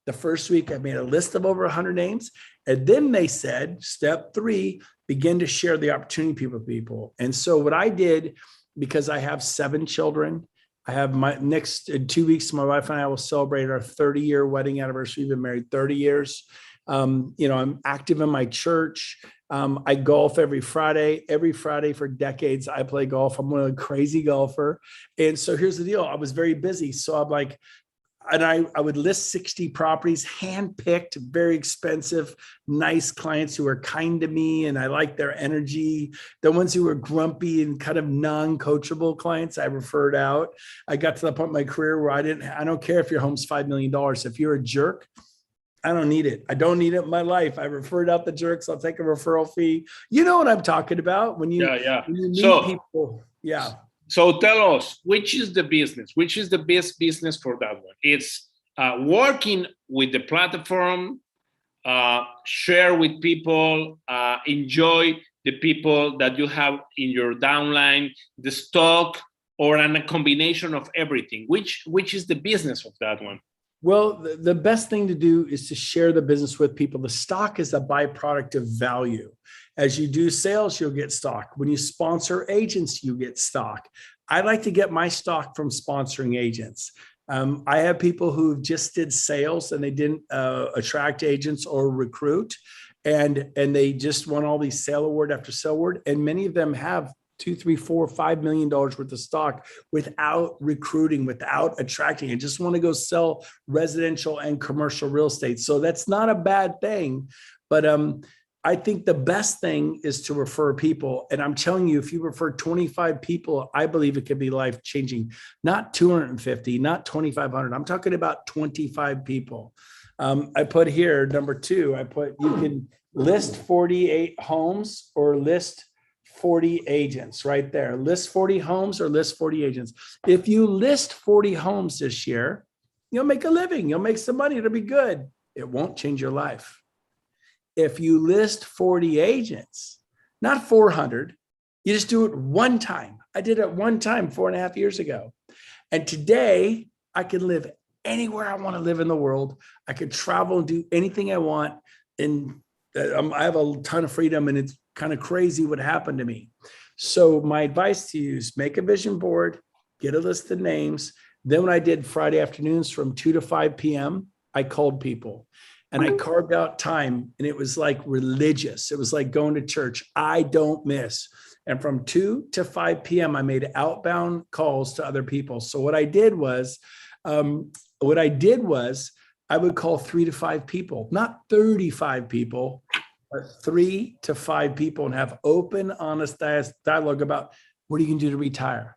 The first week I made a list of over 100 names. And then they said, step three, begin to share the opportunity with people. And so what I did, because I have 7 children, I have my next 2 weeks, my wife and I will celebrate our 30-year wedding anniversary. We've been married 30 years. I'm active in my church. I golf every Friday for decades. I play golf. I'm a crazy golfer. And so here's the deal. I was very busy. So I'm like, and I would list 60 properties, handpicked, very expensive, nice clients who are kind to me and I like their energy. The ones who were grumpy and kind of non-coachable clients, I referred out. I got to the point in my career where I don't care if your home's $5 million. If you're a jerk, I don't need it. I don't need it in my life. I referred out the jerks. I'll take a referral fee. You know what I'm talking about when you, when you meet people. Yeah. So tell us, which is the business? Which is the best business for that one? It's working with the platform, share with people, enjoy the people that you have in your downline, the stock, or a combination of everything? Which is the business of that one? Well, the best thing to do is to share the business with people. The stock is a byproduct of value. As you do sales, you'll get stock. When you sponsor agents, you get stock. I like to get my stock from sponsoring agents. I have people who just did sales and they didn't attract agents or recruit, and they just won all these sale award after sale award. And many of them have $2, $3, $4, $5 million worth of stock without recruiting, without attracting. I just want to go sell residential and commercial real estate. So that's not a bad thing. But I think the best thing is to refer people. And I'm telling you, if you refer 25 people, I believe it could be life-changing. Not 250, not 2,500. I'm talking about 25 people. I put here, number 2, I put, you can list 48 homes or list 40 agents right there. List 40 homes or list 40 agents. If you list 40 homes this year, you'll make a living. You'll make some money. It'll be good. It won't change your life. If you list 40 agents, not 400, you just do it one time. I did it one time 4.5 years ago. And today I can live anywhere I want to live in the world. I could travel and do anything I want. And I have a ton of freedom, and it's kind of crazy what happened to me. So my advice to you is make a vision board, get a list of names. Then when I did Friday afternoons from 2 to 5 p.m., I called people. And I carved out time, and it was like religious. It was like going to church. I don't miss. And from 2 to 5 p.m., I made outbound calls to other people. So what I did was I would call 3 to 5 people, not 35 people, but 3 to 5 people, and have open, honest dialogue about what are you going to do to retire?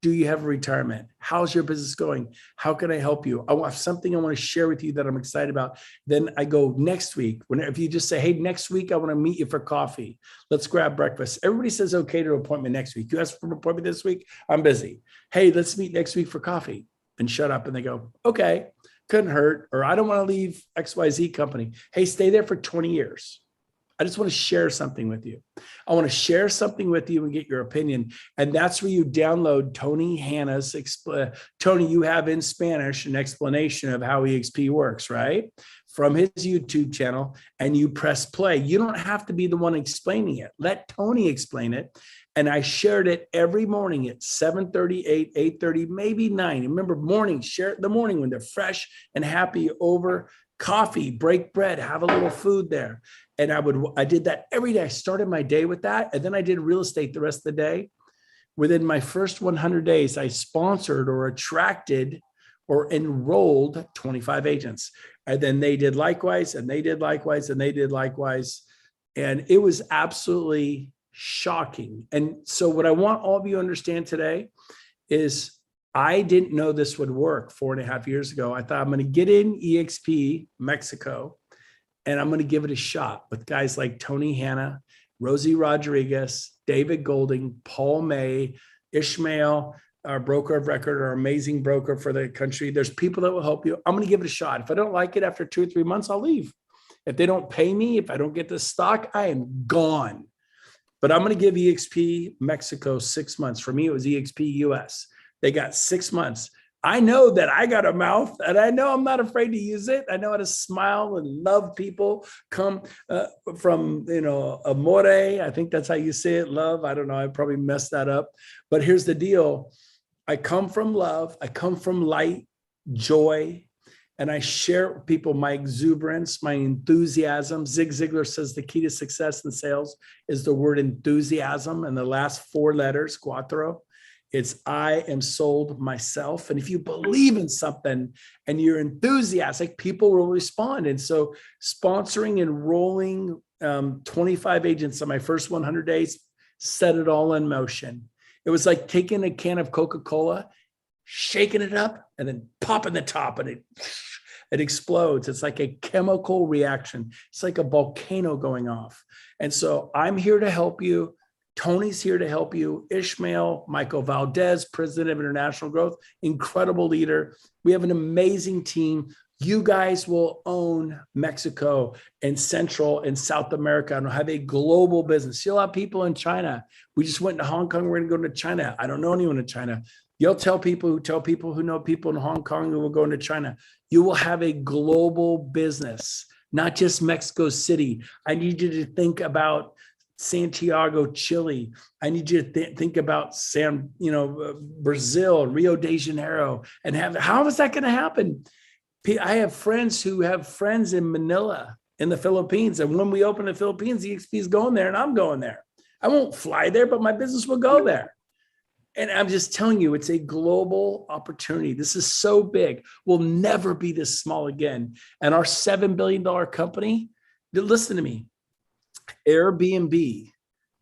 Do you have a retirement? How's your business going? How can I help you? I have something I want to share with you that I'm excited about. Then I go next week. If you just say, hey, next week, I want to meet you for coffee. Let's grab breakfast. Everybody says, okay, to an appointment next week. You ask for an appointment this week? I'm busy. Hey, let's meet next week for coffee. And shut up. And they go, okay, couldn't hurt. Or I don't want to leave XYZ company. Hey, stay there for 20 years. I just want to share something with you. I want to share something with you and get your opinion. And that's where you download Tony Hanna's, Tony, you have in Spanish an explanation of how EXP works, right? From his YouTube channel, and you press play. You don't have to be the one explaining it. Let Tony explain it. And I shared it every morning at 7:30, 8, 8:30, maybe 9. Remember, morning, share it in the morning when they're fresh and happy over coffee, break bread, have a little food there. And I did that every day. I started my day with that. And then I did real estate the rest of the day. Within my first 100 days, I sponsored or attracted or enrolled 25 agents. And then they did likewise, and they did likewise, and they did likewise. And it was absolutely shocking. And so what I want all of you to understand today is I didn't know this would work 4.5 years ago. I thought I'm going to get in EXP Mexico, and I'm going to give it a shot with guys like Tony Hanna, Rosie Rodriguez, David Golding, Paul May, Ishmael, our broker of record, our amazing broker for the country. There's people that will help you. I'm going to give it a shot. If I don't like it after 2 or 3 months, I'll leave. If they don't pay me, if I don't get the stock, I am gone. But I'm going to give EXP Mexico 6 months. For me, it was EXP US. They got 6 months. I know that I got a mouth, and I know I'm not afraid to use it. I know how to smile and love people. Come from, amore. I think that's how you say it, love. I don't know. I probably messed that up. But here's the deal. I come from love. I come from light, joy, and I share with people my exuberance, my enthusiasm. Zig Ziglar says the key to success in sales is the word enthusiasm, and the last 4 letters, cuatro. It's I am sold myself. And if you believe in something and you're enthusiastic, people will respond. And so sponsoring, enrolling 25 agents on my first 100 days set it all in motion. It was like taking a can of Coca-Cola, shaking it up, and then popping the top, and it explodes. It's like a chemical reaction. It's like a volcano going off. And so I'm here to help you. Tony's here to help you. Ishmael, Michael Valdez, President of International Growth, incredible leader. We have an amazing team. You guys will own Mexico and Central and South America and have a global business. You'll have people in China. We just went to Hong Kong. We're going to go to China. I don't know anyone in China. You'll tell people who know people in Hong Kong who will go into China. You will have a global business, not just Mexico City. I need you to think about Santiago, Chile. I need you to think about Brazil, Rio de Janeiro, and how is that going to happen? I have friends who have friends in Manila, in the Philippines. And when we open the Philippines, EXP is going there and I'm going there. I won't fly there, but my business will go there. And I'm just telling you, it's a global opportunity. This is so big. We'll never be this small again. And our $7 billion company, listen to me, Airbnb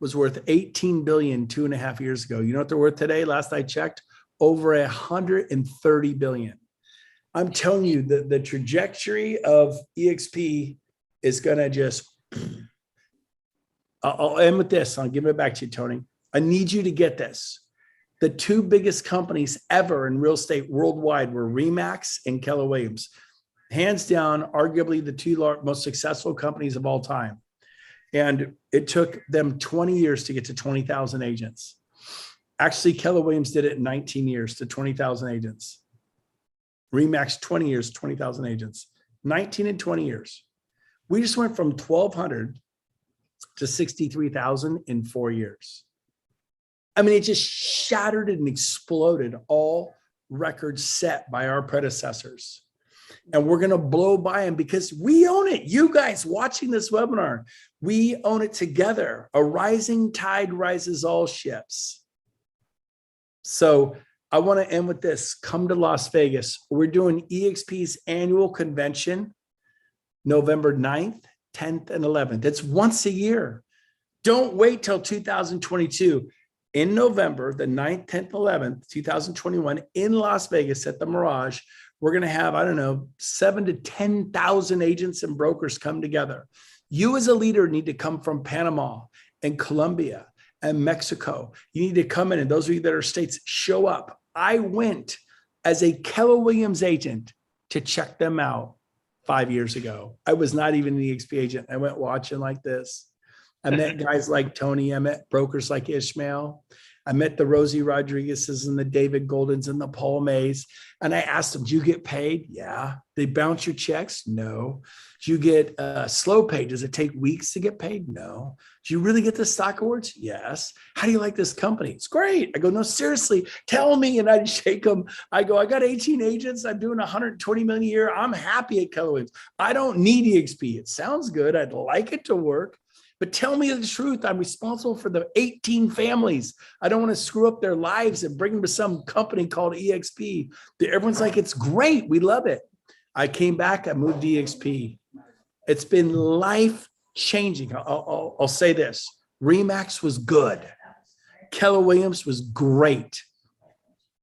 was worth 18 billion 2.5 years ago. You know what they're worth today? Last I checked, over 130 billion. I'm telling you that the trajectory of EXP is going to just, I'll end with this. I'll give it back to you, Tony. I need you to get this. The two biggest companies ever in real estate worldwide were RE/MAX and Keller Williams. Hands down, arguably the two most successful companies of all time. And it took them 20 years to get to 20,000 agents. Actually, Keller Williams did it in 19 years to 20,000 agents. RE/MAX 20 years, 20,000 agents, 19 and 20 years. We just went from 1,200 to 63,000 in 4 years. I mean, it just shattered and exploded all records set by our predecessors. And we're going to blow by them because we own it. You guys watching this webinar, we own it together. A rising tide rises all ships. So I want to end with this. Come to Las Vegas. We're doing EXP's annual convention, November 9th, 10th, and 11th. It's once a year. Don't wait till 2022. In November, the 9th, 10th, 11th, 2021, in Las Vegas at the Mirage, we're going to have, 7,000 to 10,000 agents and brokers come together. You as a leader need to come from Panama and Colombia and Mexico. You need to come in, and those of you that are states, show up. I went as a Keller Williams agent to check them out 5 years ago. I was not even an EXP agent. I went watching like this. I met guys like Tony. I met brokers like Ishmael. I met the Rosie Rodriguez's and the David Goldens and the Paul Mays. And I asked them, do you get paid? Yeah. They bounce your checks? No. Do you get slow pay? Does it take weeks to get paid? No. Do you really get the stock awards? Yes. How do you like this company? It's great. I go, no, seriously, tell me. And I'd shake them. I go, I got 18 agents. I'm doing 120 million a year. I'm happy at Keller Williams. I don't need EXP. It sounds good. I'd like it to work. But tell me the truth. I'm responsible for the 18 families. I don't want to screw up their lives and bring them to some company called EXP. Everyone's like, it's great. We love it. I came back. I moved to EXP. It's been life-changing. I'll say this. RE/MAX was good. Keller Williams was great.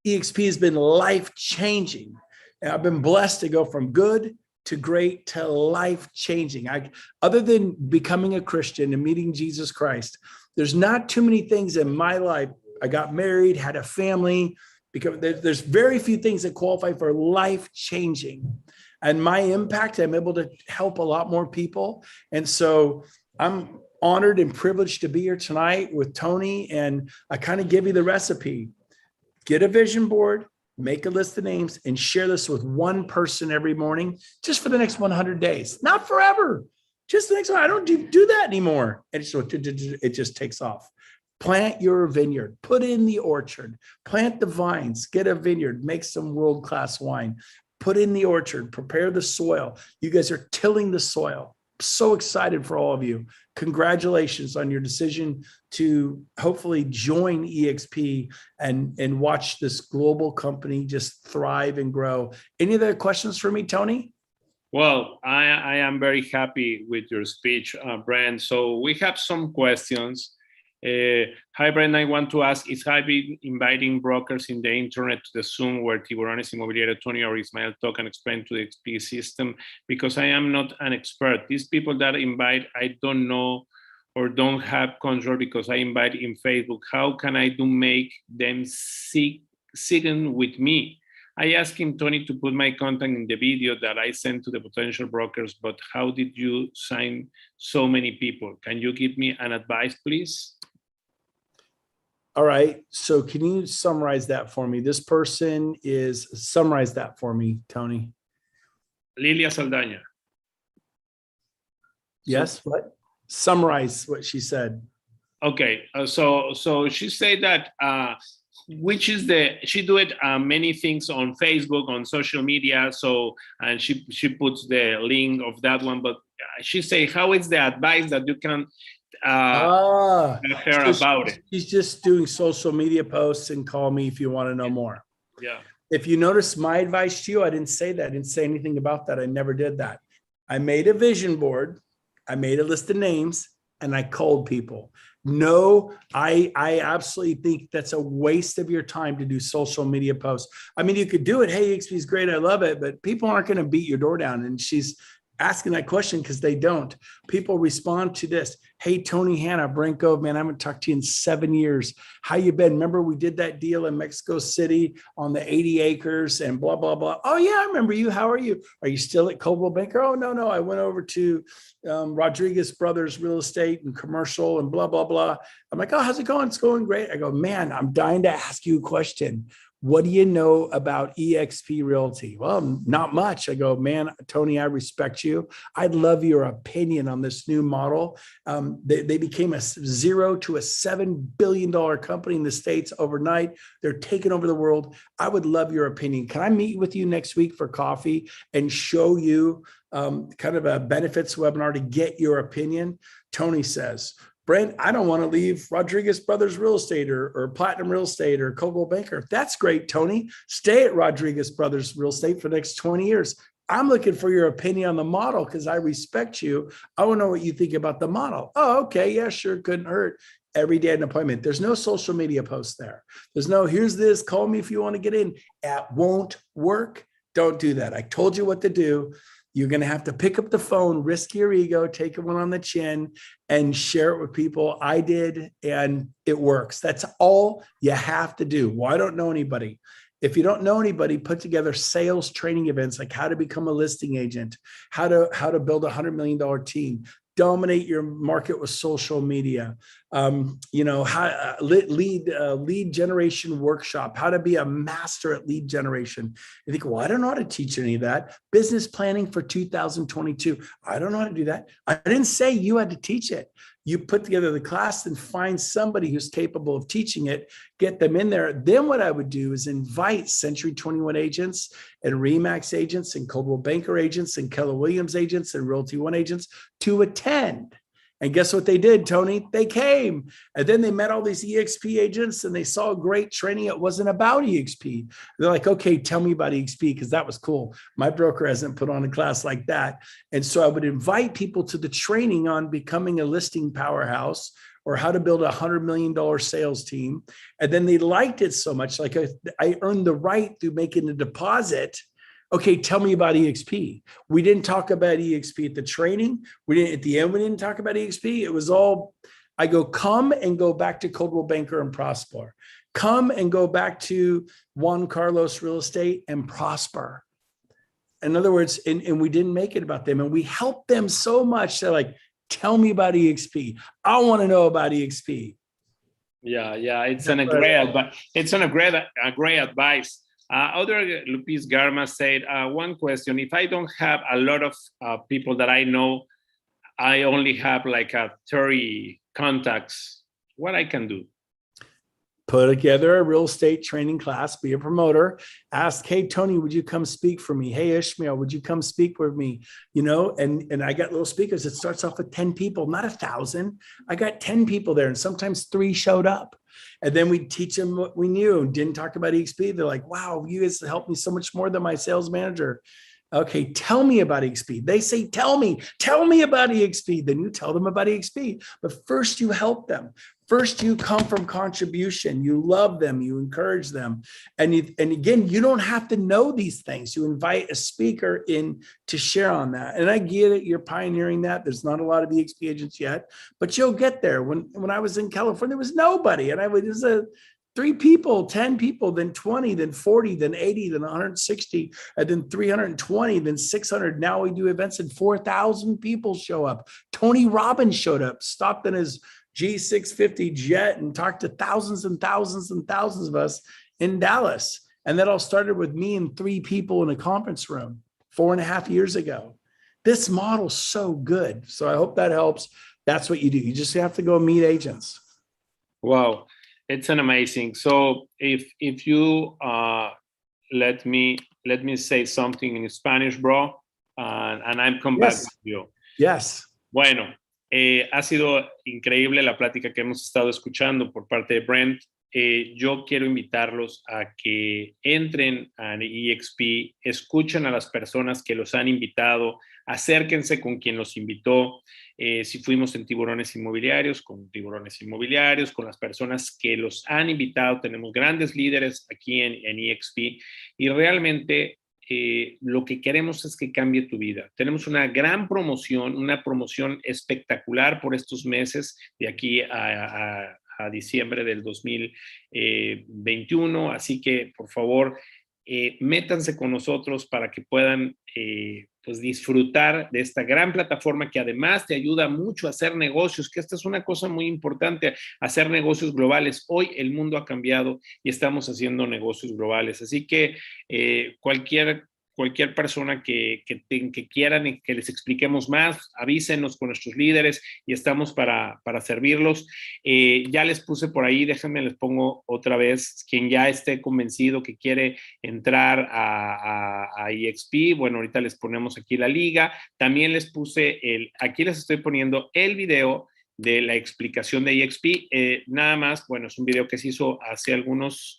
EXP has been life-changing. And I've been blessed to go from good to great to life-changing. Other than becoming a Christian and meeting Jesus Christ, there's not too many things in my life. I got married, had a family, because there's very few things that qualify for life-changing. And my impact, I'm able to help a lot more people. And so I'm honored and privileged to be here tonight with Tony. And I kind of give you the recipe. Get a vision board, make a list of names, and share this with one person every morning, just for the next 100 days, not forever. Just the next one. I don't do that anymore. And so it just takes off. Plant your vineyard, put in the orchard, plant the vines, get a vineyard, make some world-class wine, put in the orchard, prepare the soil. You guys are tilling the soil. So excited for all of you. Congratulations on your decision to hopefully join EXP and watch this global company just thrive and grow. Any other questions for me, Tony? Well, I am very happy with your speech, Brent. So we have some questions. Hi, Brent. I want to ask, is Javi inviting brokers in the internet to the Zoom where Tiburones Inmobiliario, Tony or Ismael talk and explain to the XP system? Because I am not an expert. These people that invite, I don't know or don't have control because I invite in Facebook. How can I make them sign with me? I asked him, Tony, to put my contact in the video that I sent to the potential brokers, but how did you sign so many people? Can you give me an advice, please? All right. So can you summarize that for me? This person is, summarize that for me, Tony. Lilia Saldaña. Yes. What? Summarize what she said. Okay. So she said that, which is she do it many things on Facebook, on social media. So, and she puts the link of that one, but she say, how is the advice that you can tell her about it? She's just doing social media posts and call me if you want to know more. Yeah. If you notice my advice to you, I didn't say that. I didn't say anything about that. I never did that. I made a vision board. I made a list of names and I called people. No, I absolutely think that's a waste of your time to do social media posts. I mean, you could do it. Hey, EXP is great. I love it. But people aren't going to beat your door down. And she's asking that question because they don't. People respond to this. Hey, Tony, Hannah, Brent Gove, man, I haven't talked to you in 7 years. How you been? Remember we did that deal in Mexico City on the 80 acres and blah, blah, blah. Oh yeah, I remember you. How are you? Are you still at Coldwell Banker? Oh, no. I went over to Rodriguez Brothers Real Estate and Commercial and blah, blah, blah. I'm like, oh, how's it going? It's going great. I go, man, I'm dying to ask you a question. What do you know about EXP Realty? Well, not much. I go, man, Tony, I respect you. I'd love your opinion on this new model. They became a $0 to $7 billion company in the States overnight. They're taking over the world. I would love your opinion. Can I meet with you next week for coffee and show you kind of a benefits webinar to get your opinion? Tony says, Brent, I don't want to leave Rodriguez Brothers Real Estate or Platinum Real Estate or Coldwell Banker. That's great, Tony. Stay at Rodriguez Brothers Real Estate for the next 20 years. I'm looking for your opinion on the model because I respect you. I want to know what you think about the model. Oh, okay. Yeah, sure. Couldn't hurt. Every day at an appointment. There's no social media posts there. There's no, here's this, call me if you want to get in. It won't work. Don't do that. I told you what to do. You're going to have to pick up the phone, risk your ego, take one on the chin and share it with people. I did, and it works. That's all you have to do. Well, I don't know anybody. If you don't know anybody, put together sales training events like how to become a listing agent, how to build a $100 million team, dominate your market with social media, lead generation workshop, how to be a master at lead generation. You think, well, I don't know how to teach any of that. Business planning for 2022. I don't know how to do that. I didn't say you had to teach it. You put together the class and find somebody who's capable of teaching it, get them in there. Then what I would do is invite Century 21 agents and RE/MAX agents and Coldwell Banker agents and Keller Williams agents and Realty One agents to attend. And guess what they did, Tony? They came. And then they met all these EXP agents and they saw great training. It wasn't about EXP. They're like, okay, tell me about EXP because that was cool. My broker hasn't put on a class like that. And so I would invite people to the training on becoming a listing powerhouse or how to build a $100 million sales team. And then they liked it so much. Like I earned the right through making a deposit. Okay, tell me about EXP. We didn't talk about EXP at the training. At the end, we didn't talk about EXP. It was all, I go, come and go back to Coldwell Banker and prosper. Come and go back to Juan Carlos Real Estate and prosper. In other words, and we didn't make it about them. And we helped them so much. They're like, tell me about EXP. I want to know about EXP. Yeah, it's a great advice. Other Lupis Garma said, one question, if I don't have a lot of people that I know, I only have like 30 contacts, what I can do? Put together a real estate training class, be a promoter, ask, hey, Tony, would you come speak for me? Hey, Ishmael, would you come speak with me? And I got little speakers. It starts off with 10 people, not 1,000. I got 10 people there and sometimes 3 showed up. And then we teach them what we knew, didn't talk about EXP. They're like, wow, you guys helped me so much more than my sales manager. Okay, tell me about EXP. They say, tell me about EXP. Then you tell them about EXP. But first you help them. First, you come from contribution. You love them. You encourage them. And again, you don't have to know these things. You invite a speaker in to share on that. And I get it. You're pioneering that. There's not a lot of EXP agents yet, but you'll get there. When I was in California, there was nobody. And it was a 3 people, 10 people, then 20, then 40, then 80, then 160, and then 320, then 600. Now we do events and 4,000 people show up. Tony Robbins showed up, stopped in his G650 jet and talked to thousands and thousands and thousands of us in Dallas. And that all started with me and 3 people in a conference room 4.5 years ago. This model's so good. So I hope that helps. That's what you do. You just have to go meet agents. Wow. It's an amazing. So if you let me say something in Spanish, bro, and I'm come back with you. Yes. Bueno, ha sido increíble la plática que hemos estado escuchando por parte de Brent. Yo quiero invitarlos a que entren a EXP, escuchen a las personas que los han invitado, acérquense con quien los invitó. Si fuimos en tiburones inmobiliarios, con tiburones inmobiliarios, con las personas que los han invitado. Tenemos grandes líderes aquí en EXP y realmente lo que queremos es que cambie tu vida. Tenemos una gran promoción, una promoción espectacular por estos meses de aquí a diciembre del 2021. Así que, por favor, métanse con nosotros para que puedan pues disfrutar de esta gran plataforma que además te ayuda mucho a hacer negocios, que esta es una cosa muy importante, hacer negocios globales. Hoy el mundo ha cambiado y estamos haciendo negocios globales. Así que cualquier persona que quieran que les expliquemos más, avísenos con nuestros líderes y estamos para servirlos. Ya les puse por ahí, déjenme, les pongo otra vez, quien ya esté convencido que quiere entrar a EXP, bueno, ahorita les ponemos aquí la liga. También les puse aquí les estoy poniendo el video de la explicación de EXP, nada más, bueno, es un video que se hizo hace algunos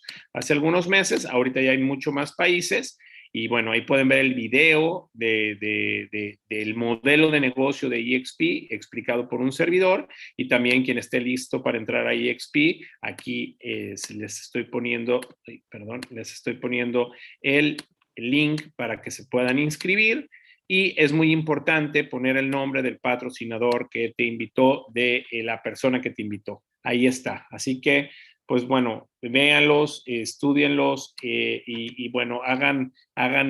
meses, ahorita ya hay mucho más países. Y bueno, ahí pueden ver el video del modelo de negocio de EXP explicado por un servidor y también quien esté listo para entrar a EXP. Aquí les estoy poniendo el link para que se puedan inscribir y es muy importante poner el nombre del patrocinador que te invitó, de la persona que te invitó. Ahí está. Así que pues bueno, véanlos, estúdienlos y bueno, hagan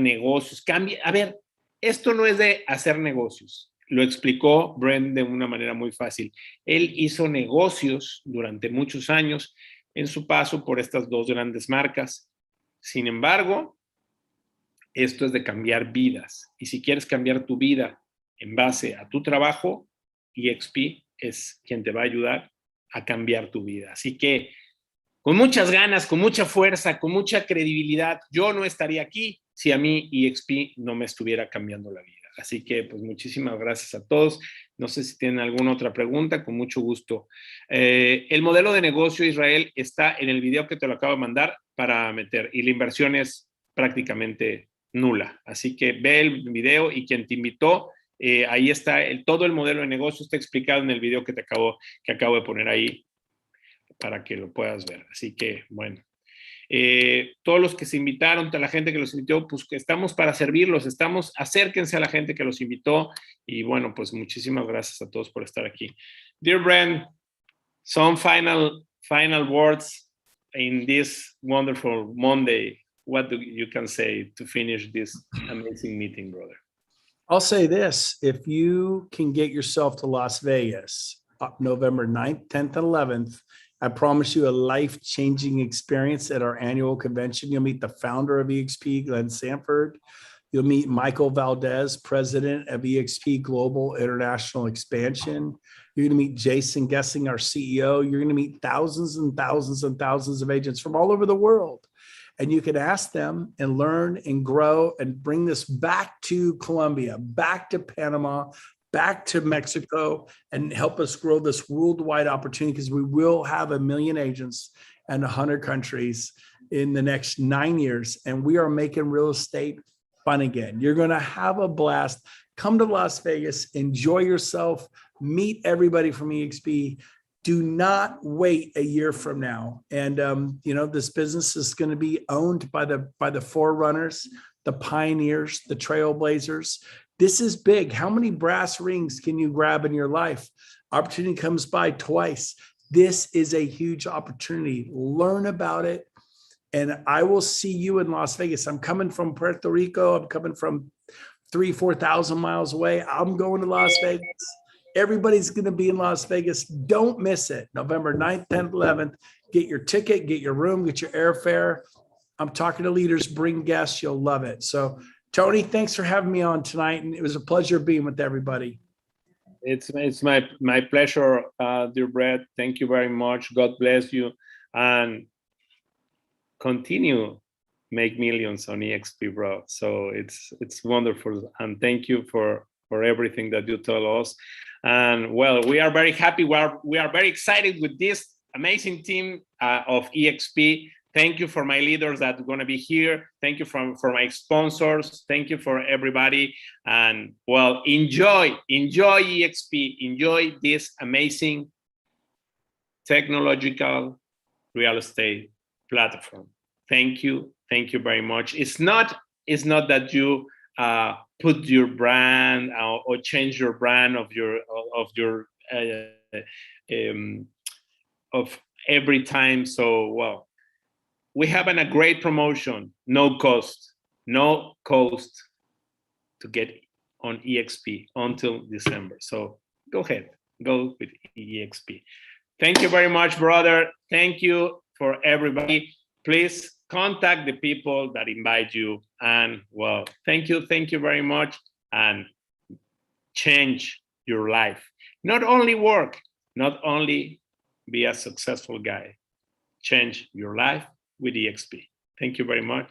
negocios. A ver, esto no es de hacer negocios. Lo explicó Brent de una manera muy fácil. Él hizo negocios durante muchos años en su paso por estas 2 grandes marcas. Sin embargo, esto es de cambiar vidas. Y si quieres cambiar tu vida en base a tu trabajo, EXP es quien te va a ayudar a cambiar tu vida. Así que con muchas ganas, con mucha fuerza, con mucha credibilidad, yo no estaría aquí si a mí EXP no me estuviera cambiando la vida. Así que, pues, muchísimas gracias a todos. No sé si tienen alguna otra pregunta, con mucho gusto. El modelo de negocio, Israel, está en el video que te lo acabo de mandar para meter, y la inversión es prácticamente nula. Así que ve el video y quien te invitó, ahí está, todo el modelo de negocio está explicado en el video que acabo de poner ahí, para que lo puedas ver. Así que, bueno, todos los que se invitaron, toda la gente que los invitó, pues que estamos para servirlos, acérquense a la gente que los invitó y bueno, pues muchísimas gracias a todos por estar aquí. Dear Brent, some final words in this wonderful Monday. What do you can say to finish this amazing meeting, brother? I'll say this, if you can get yourself to Las Vegas, November 9th, 10th, and 11th, I promise you a life-changing experience at our annual convention. You'll meet the founder of EXP, Glenn Sanford. You'll meet Michael Valdez, president of EXP Global International Expansion. You're going to meet Jason Gessing, our CEO. You're going to meet thousands and thousands and thousands of agents from all over the world. And you can ask them and learn and grow and bring this back to Colombia, back to Panama, back to Mexico, and help us grow this worldwide opportunity, because we will have 1 million agents in 100 countries in the next 9 years. And we are making real estate fun again. You're going to have a blast. Come to Las Vegas, enjoy yourself, meet everybody from EXP. Do not wait a year from now. And, this business is going to be owned by the forerunners, the pioneers, the trailblazers. This is big. How many brass rings can you grab in your life? Opportunity comes by twice. This is a huge opportunity. Learn about it. And I will see you in Las Vegas. I'm coming from Puerto Rico. I'm coming from 4,000 miles away. I'm going to Las Vegas. Everybody's going to be in Las Vegas. Don't miss it. November 9th, 10th, 11th. Get your ticket, get your room, get your airfare. I'm talking to leaders, bring guests. You'll love it. So, Tony, thanks for having me on tonight. And it was a pleasure being with everybody. It's my pleasure, dear Brett. Thank you very much. God bless you. And continue make millions on EXP, bro. So it's wonderful. And thank you for everything that you tell us. And well, we are very happy. We are very excited with this amazing team of EXP. Thank you for my leaders that are going to be here. Thank you for my sponsors. Thank you for everybody. And well, enjoy EXP. Enjoy this amazing technological real estate platform. Thank you very much. It's not that you put your brand or change your brand of every time. So well, we have a great promotion, no cost to get on EXP until December. So go ahead, go with EXP. Thank you very much, brother. Thank you for everybody. Please contact the people that invite you. And well, thank you very much. And change your life. Not only work, not only be a successful guy. Change your life with EXP. Thank you very much.